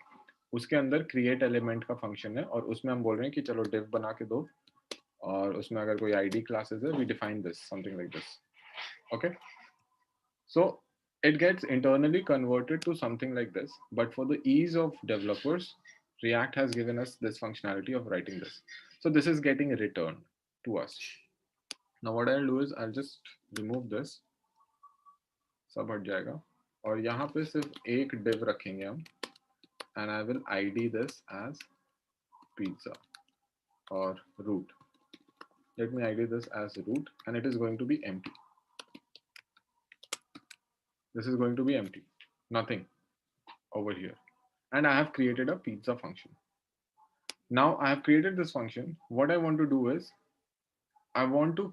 A: उसके अंदर create element का फंक्शन है और उसमें हम बोल रहे हैं कि चलो div बना के दो और उसमें अगर कोई ID classes है, we define this something like this. Okay, so it gets internally converted to something like this, but for the ease of developers, React has given us this functionality of writing this. So this is getting returned to us. Now what I'll do is I'll just remove this, सब हट जाएगा और यहाँ पे सिर्फ एक div रखेंगे हम, and I will ID this as pizza or root. Let me ID this as root, and it is going to be empty. This is going to be empty, nothing over here. And I have created a pizza function. Now I have created this function. What I want to do is I want to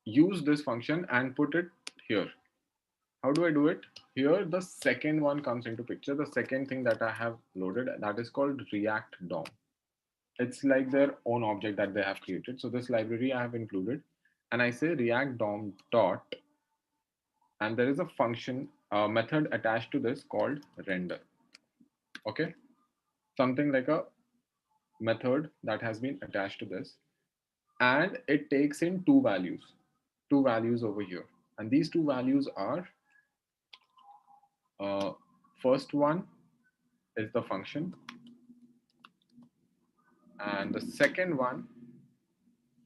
A: use this function and put it here. How do I do it? Here, the second one comes into picture. The second thing that I have loaded, that is called React DOM. It's like their own object that they have created. So this library I have included, and I say React DOM dot, and there is a function, a method attached to this called render. Okay, something like a method that has been attached to this, and it takes in two values over here, and these two values are first one is the function, and the second one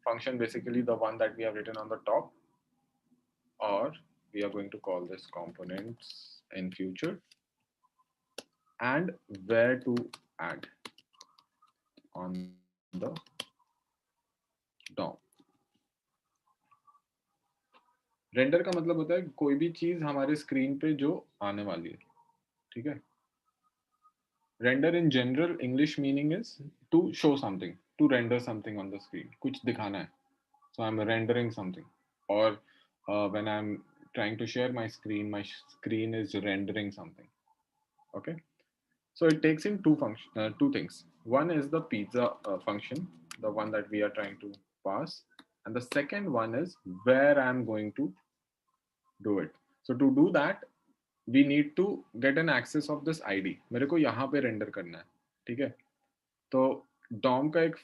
A: function, basically the one that we have written on the top, or we are going to call this components in future, and where to add on the DOM. Render का मतलब होता है कोई भी चीज हमारे screen पे जो आने वाली है, ठीक है. Render in general English meaning is to show something, to render something on the screen. कुछ दिखाना है. So I'm rendering something. Or when I'm trying to share my screen is rendering something. Okay. So it takes in two things. One is the pizza function, the one that we are trying to pass, and the second one is where I'm going to do it. So to do that, we need to get an access of this ID. मेरे को यहाँ पे render करना है, ठीक है? तो DOM का एक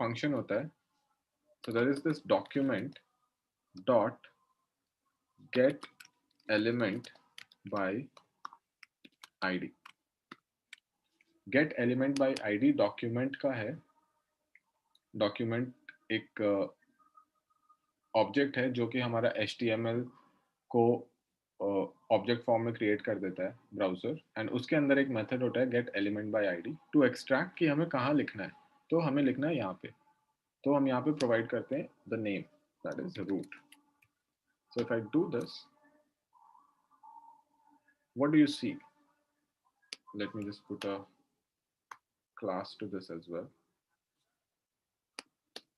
A: function होता है. So there is this document dot get element by ID. Get element by ID document का है. Document एक ऑब्जेक्ट है जो कि हमारा HTML को ऑब्जेक्ट फॉर्म में क्रिएट कर देता है ब्राउजर, एंड उसके अंदर एक मेथड होता है get element by ID to extract कि हमें कहाँ लिखना है. तो हमें लिखना है यहाँ पे, तो हम यहाँ पे प्रोवाइड करते हैं the name that is root. So if I do this, what do you see? Let me just put a class to this as well.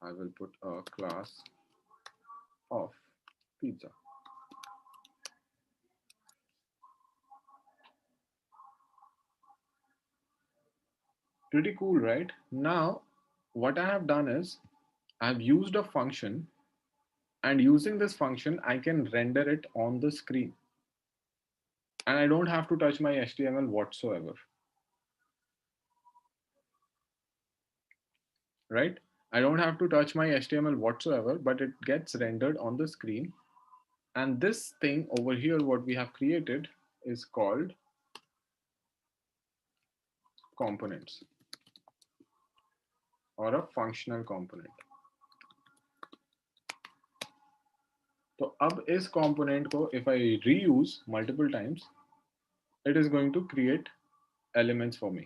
A: I will put a class of pizza. Pretty cool, right? Now, what I have done is I've used a function, and using this function, I can render it on the screen. And I don't have to touch my HTML whatsoever. Right? I don't have to touch my HTML whatsoever, but it gets rendered on the screen. And this thing over here, what we have created is called components, or a functional component. तो अब इस component को if I reuse multiple times, it is going to create elements for me.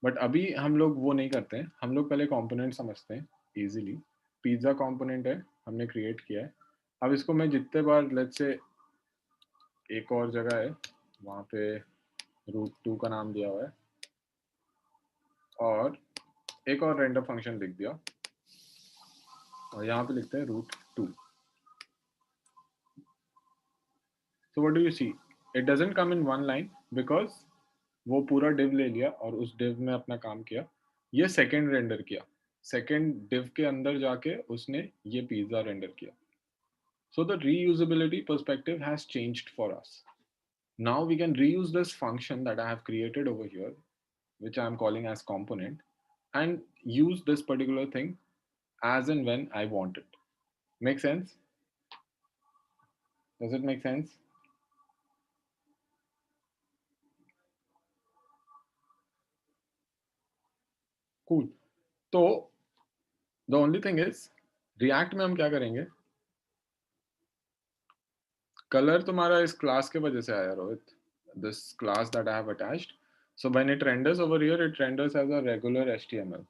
A: But अभी हम लोग वो नहीं करते हैं, हम लोग पहले कंपोनेंट समझते हैं इजीली. पिज्ज़ा कंपोनेंट है, हमने क्रिएट किया है. अब इसको मैं जितने बार, लेट्स से एक और जगह है वहाँ पे रूट 2 का नाम दिया हुआ है और एक और रेंडम फंक्शन लिख दिया और यहाँ पे लिखते हैं root 2. So what do you see? It doesn't come in one line because वो पूरा div ले लिया और उस div में अपना काम किया. ये second render किया, second div के अंदर जाके उसने ये pizza render किया. So the reusability perspective has changed for us. Now we can reuse this function that I have created over here, which I am calling as component, and use this particular thing as and when I want it. Make sense? Does it make sense? Cool. तो the only thing is react में हम क्या करेंगे, colour तुम्हारा इस class के वजह से आया Rohit, this class that I have attached. So when it renders over here, it renders as a regular HTML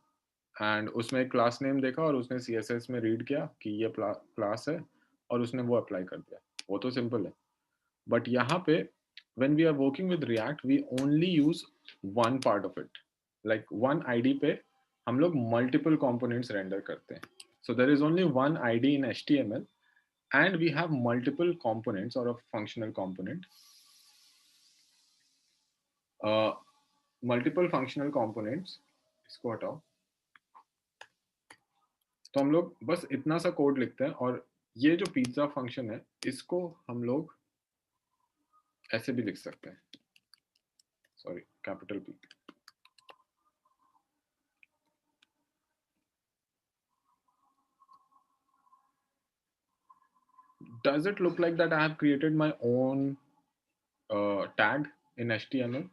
A: and उसमें एक क्लास नेम देखा और उसने सीएसएस में रीड किया कि ये क्लास है और उसने वो अप्लाई कर दिया. वो तो सिंपल है. बट यहाँ पे when we are working with React, we only use one part of it. Like one ID पे हम लोग multiple components render करते हैं. So there is only one ID in HTML and we have multiple components or a functional component. Multiple functional components. इसको हटाओ. तो हम लोग बस इतना सा कोड लिखते हैं और ये जो पिज्जा फंक्शन है इसको हम लोग ऐसे भी लिख सकते हैं. Sorry, capital P. Does it look like that I have created my own tag in HTML?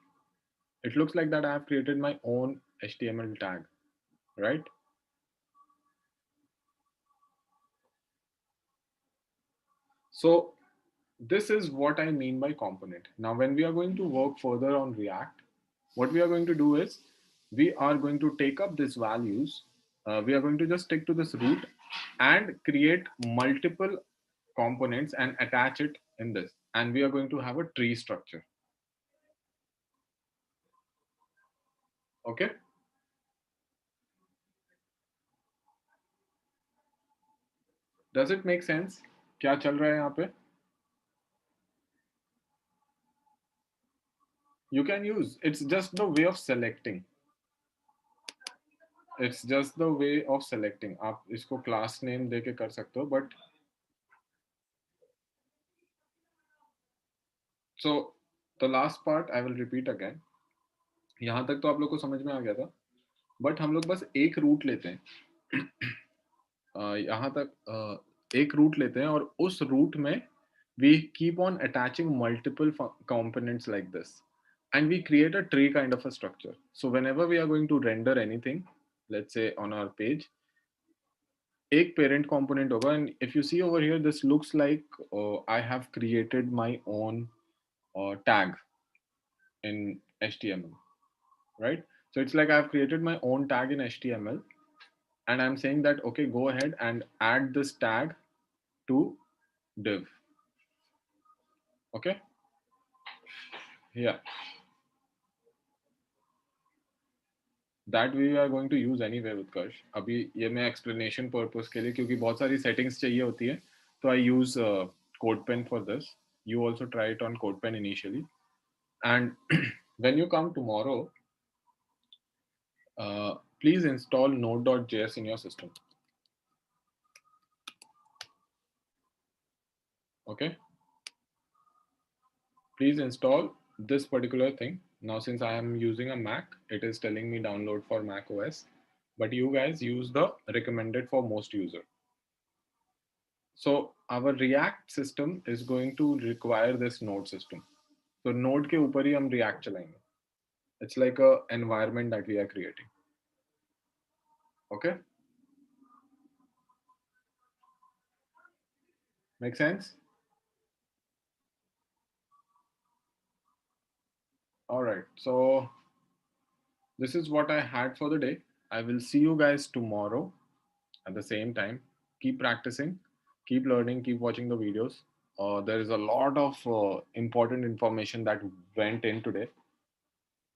A: It looks like that I have created my own HTML tag, right? So this is what I mean by component. Now, when we are going to work further on React, what we are going to do is we are going to take up these values. We are going to just stick to this root and create multiple components and attach it in this. And we are going to have a tree structure. Okay. Does it make sense? क्या चल रहा है यहाँ पे? You can use, it's just the way of selecting. It's just the way of selecting. आप इसको class name देके कर सकते हो, but so the last part I will repeat again. यहाँ तक तो आप लोग को समझ में आ गया था, but हम लोग बस एक रूट लेते हैं. यहाँ तक एक रूट लेते हैं और उस रूट में we keep on attaching multiple components like this and we create a tree kind of a structure. So whenever we are going to render anything, let's say on our page, एक parent component होगा, and if you see over here, this looks like I have created my own tag in HTML, right? So it's like I've created my own tag in HTML and I'm saying that, okay, go ahead and add this tag to div. Okay. Yeah. That we are going to use anyway with Kirsch. अभी ये मैं explanation purpose के लिए, क्योंकि बहुत सारी settings चाहिए होती है, तो I use CodePen for this. You also try it on CodePen initially. And when you come tomorrow, please install node.js in your system. Okay. Please install this particular thing. Now, since I am using a Mac, it is telling me download for Mac OS, but you guys use the recommended for most user. So our React system is going to require this node system. So node के ऊपर ही हम React चलाएंगे. It's like a environment that we are creating. Okay. Make sense? All right. So this is what I had for the day. I will see you guys tomorrow at the same time. Keep practicing, keep learning, keep watching the videos. There is a lot of important information that went in today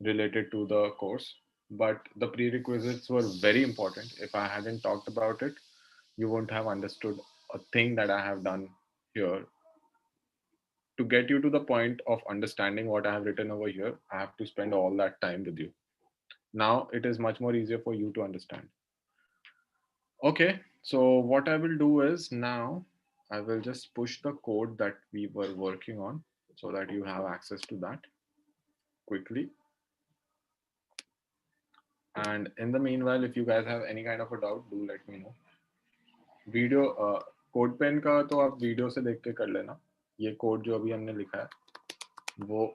A: related to the course, but the prerequisites were very important. If I hadn't talked about it, you wouldn't have understood a thing that I have done here. To get you to the point of understanding what I have written over here, I have to spend all that time with you. Now it is much more easier for you to understand. Okay, so what I will do is now I will just push the code that we were working on so that you have access to that quickly. And in the meanwhile, if you guys have any kind of a doubt, do let me know. Video CodePen का तो आप video से देख के कर लेना. ये code जो अभी हमने लिखा है वो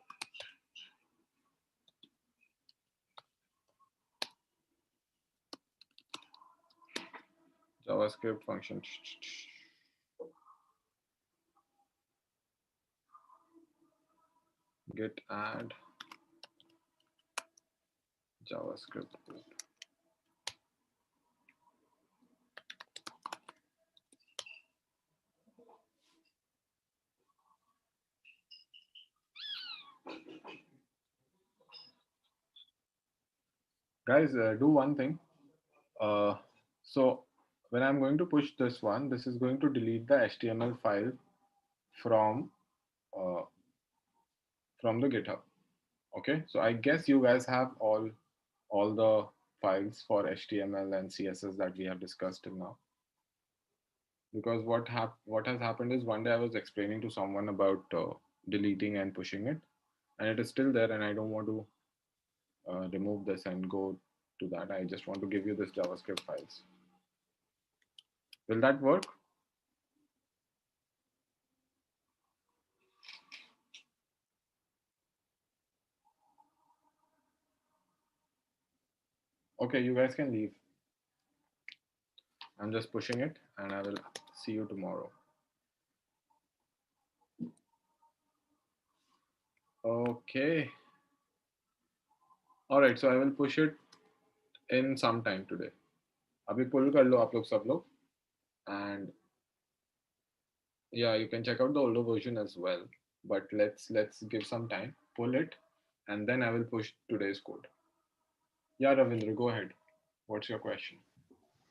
A: JavaScript function git add JavaScript code. Guys, do one thing. So when I'm going to push this one, this is going to delete the HTML file from uh, from the GitHub. Okay, so I guess you guys have all the files for HTML and CSS that we have discussed till now. Because what has happened is one day I was explaining to someone about deleting and pushing it, and it is still there, and I don't want to remove this and go to that. I just want to give you this JavaScript files. Will that work? Okay, you guys can leave. I'm just pushing it, and I will see you tomorrow. Okay. All right, so I will push it in some time today. अभी pull कर लो आप लोग सब लोग, and yeah, you can check out the older version as well. But let's give some time, pull it, and then I will push today's code. Yeah, Ravindra, go ahead. What's your question?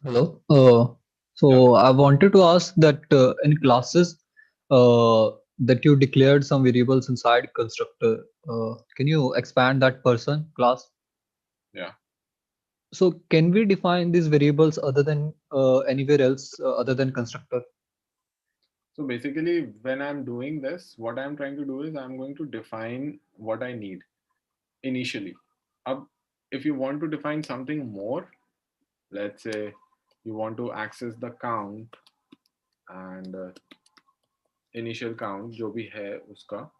D: Hello.
A: Yeah.
D: So I wanted to ask that in classes that you declared some variables inside constructor. Can you expand that person class?
A: Yeah.
D: So can we define these variables other than anywhere else other than constructor?
A: So basically, when I'm doing this, what I'm trying to do is I'm going to define what I need initially. If you want to define something more, let's say you want to access the count and initial count जो भी है उसका,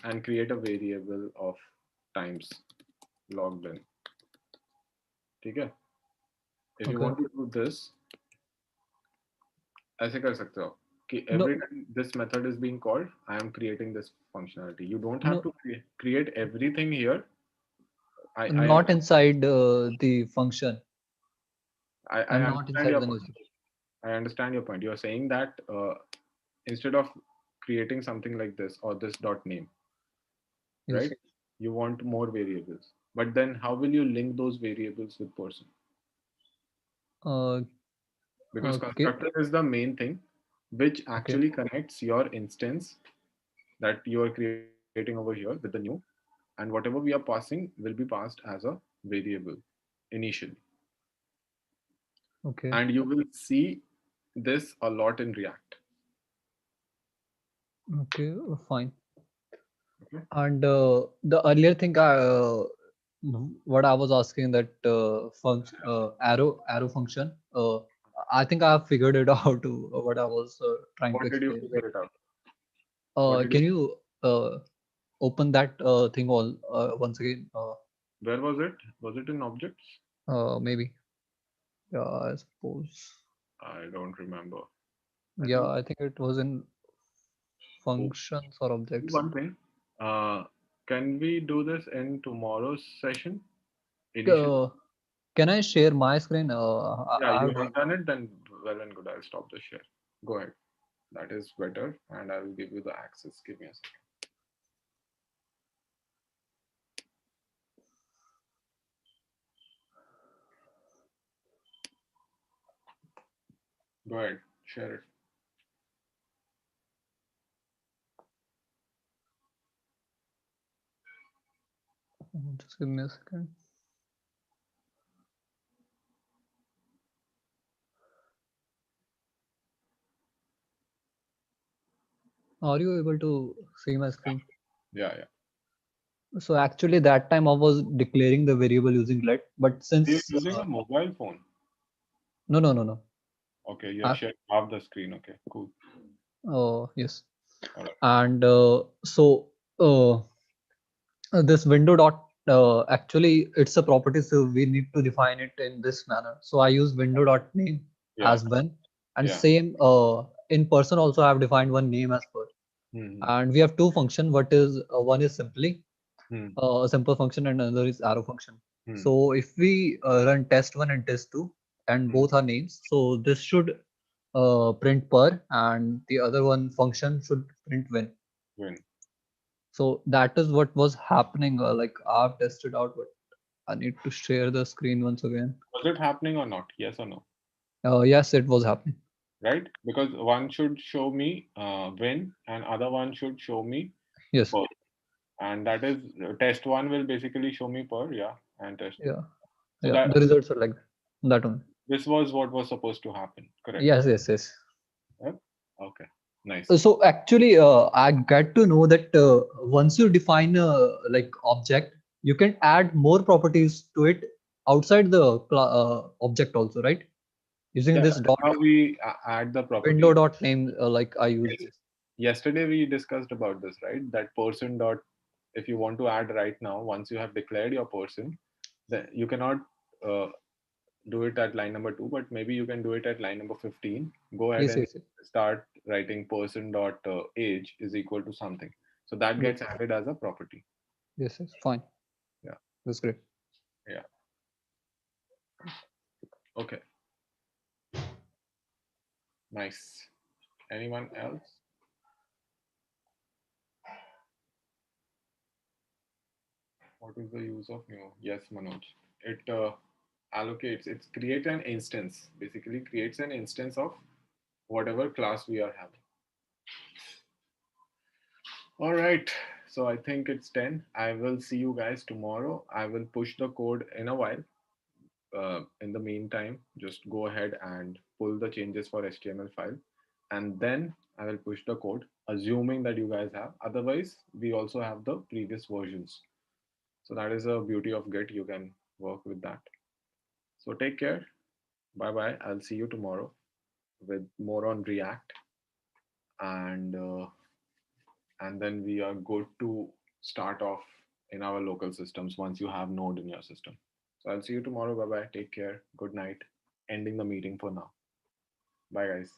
A: and create a variable of times logged in. ठीक है? If you
D: Okay.
A: want to do this, ऐसे कर सकते हो कि
D: No,
A: every time this method is being called, I am creating this functionality. You don't have
D: no,
A: to create everything here. I
D: not inside the function
A: I
D: and not
A: understand
D: inside
A: your
D: the
A: point.
D: newspaper.
A: I understand your point. You're saying that instead of creating something like this or this dot name,
D: Yes.
A: right? You want more variables. But then how will you link those variables with person?
D: Uh,
A: Because
D: okay.
A: constructor is the main thing which
D: Okay.
A: actually connects your instance that you are creating over here with the new, and whatever we are passing will be passed as a variable initially.
D: Okay.
A: And you will see this a lot in React.
D: Okay. Fine.
A: Okay.
D: And the earlier thing, what I was asking that function arrow function. I think I have figured it out. What I was trying to
A: What did you
D: explain.
A: figure it out? What did you,
D: Can you open that thing all once again?
A: where was it? Was it in objects?
D: Maybe. Yeah, I suppose.
A: I don't remember. I
D: Yeah,
A: think
D: I think it was in functions or
A: Do
D: objects.
A: one thing. Uh, can we do this in tomorrow's session? Initially?
D: Uh, can I share my screen?
A: Yeah,
D: I
A: you
D: have
A: have done it, then well and good. I'll stop the share. Go ahead. That is better, and I will give you the access. Give me a second. Go ahead, share it.
D: just give me a second. Are you able to see my screen?
A: Yeah, yeah.
D: So actually that time I was declaring the variable using let, but
A: You're
D: since
A: using a mobile phone.
D: no.
A: Okay, you're
D: Uh,
A: sharing half the screen. Okay, cool.
D: yes.
A: All right.
D: And so this window dot actually it's a property, so we need to define it in this manner. So I use window dot name
A: Yeah,
D: as when, and
A: yeah.
D: same in person also I have defined one name as per.
A: Hmm.
D: And we have two function. What is one is simply
A: Hmm.
D: a simple function and another is arrow function.
A: Hmm.
D: So if we run test1 and test2 and
A: Hmm.
D: both are names, so this should print per and the other one function should print when.
A: Win.
D: So that is what was happening. Like I've tested out, but I need to share the screen once again.
A: Was it happening or not? Yes or no?
D: Yes, it was happening.
A: Right? Because one should show me win, and other one should show me
D: Yes.
A: per. And that is test one will basically show me per, yeah, and test two.
D: Yeah.
A: So
D: Yeah.
A: that
D: The results are like that only.
A: this was what was supposed to happen. Correct.
D: Yes.
A: Yep. Okay. Nice.
D: So actually, I get to know that once you define a like object, you can add more properties to it outside the object also, right? Using
A: Yeah,
D: this
A: that's
D: dot
A: how we add the property.
D: window dot name, like I use
A: Yes.
D: this.
A: Yesterday we discussed about this, right? That person dot, if you want to add right now, once you have declared your person, then you cannot uh, do it at line number 2, but maybe you can do it at line number 15. Go ahead and
D: Yes.
A: start writing person dot age is equal to something. So that
D: Yes.
A: gets added as a property.
D: Yes. Fine.
A: Yeah.
D: That's great.
A: Yeah. Okay. Nice. Anyone else? What is the use of new? Yes, Manoj. It allocates, it creates an instance, basically creates an instance of whatever class we are having. All right. So I think it's 10. I will see you guys tomorrow. I will push the code in a while. In the meantime, just go ahead and pull the changes for HTML file. And then I will push the code, assuming that you guys have. Otherwise, we also have the previous versions. So that is a beauty of Git. You can work with that. So take care. Bye bye. I'll see you tomorrow with more on React, and then we are good to start off in our local systems once you have Node in your system. So I'll see you tomorrow. Bye bye. Take care. Good night. Ending the meeting for now. Bye, guys.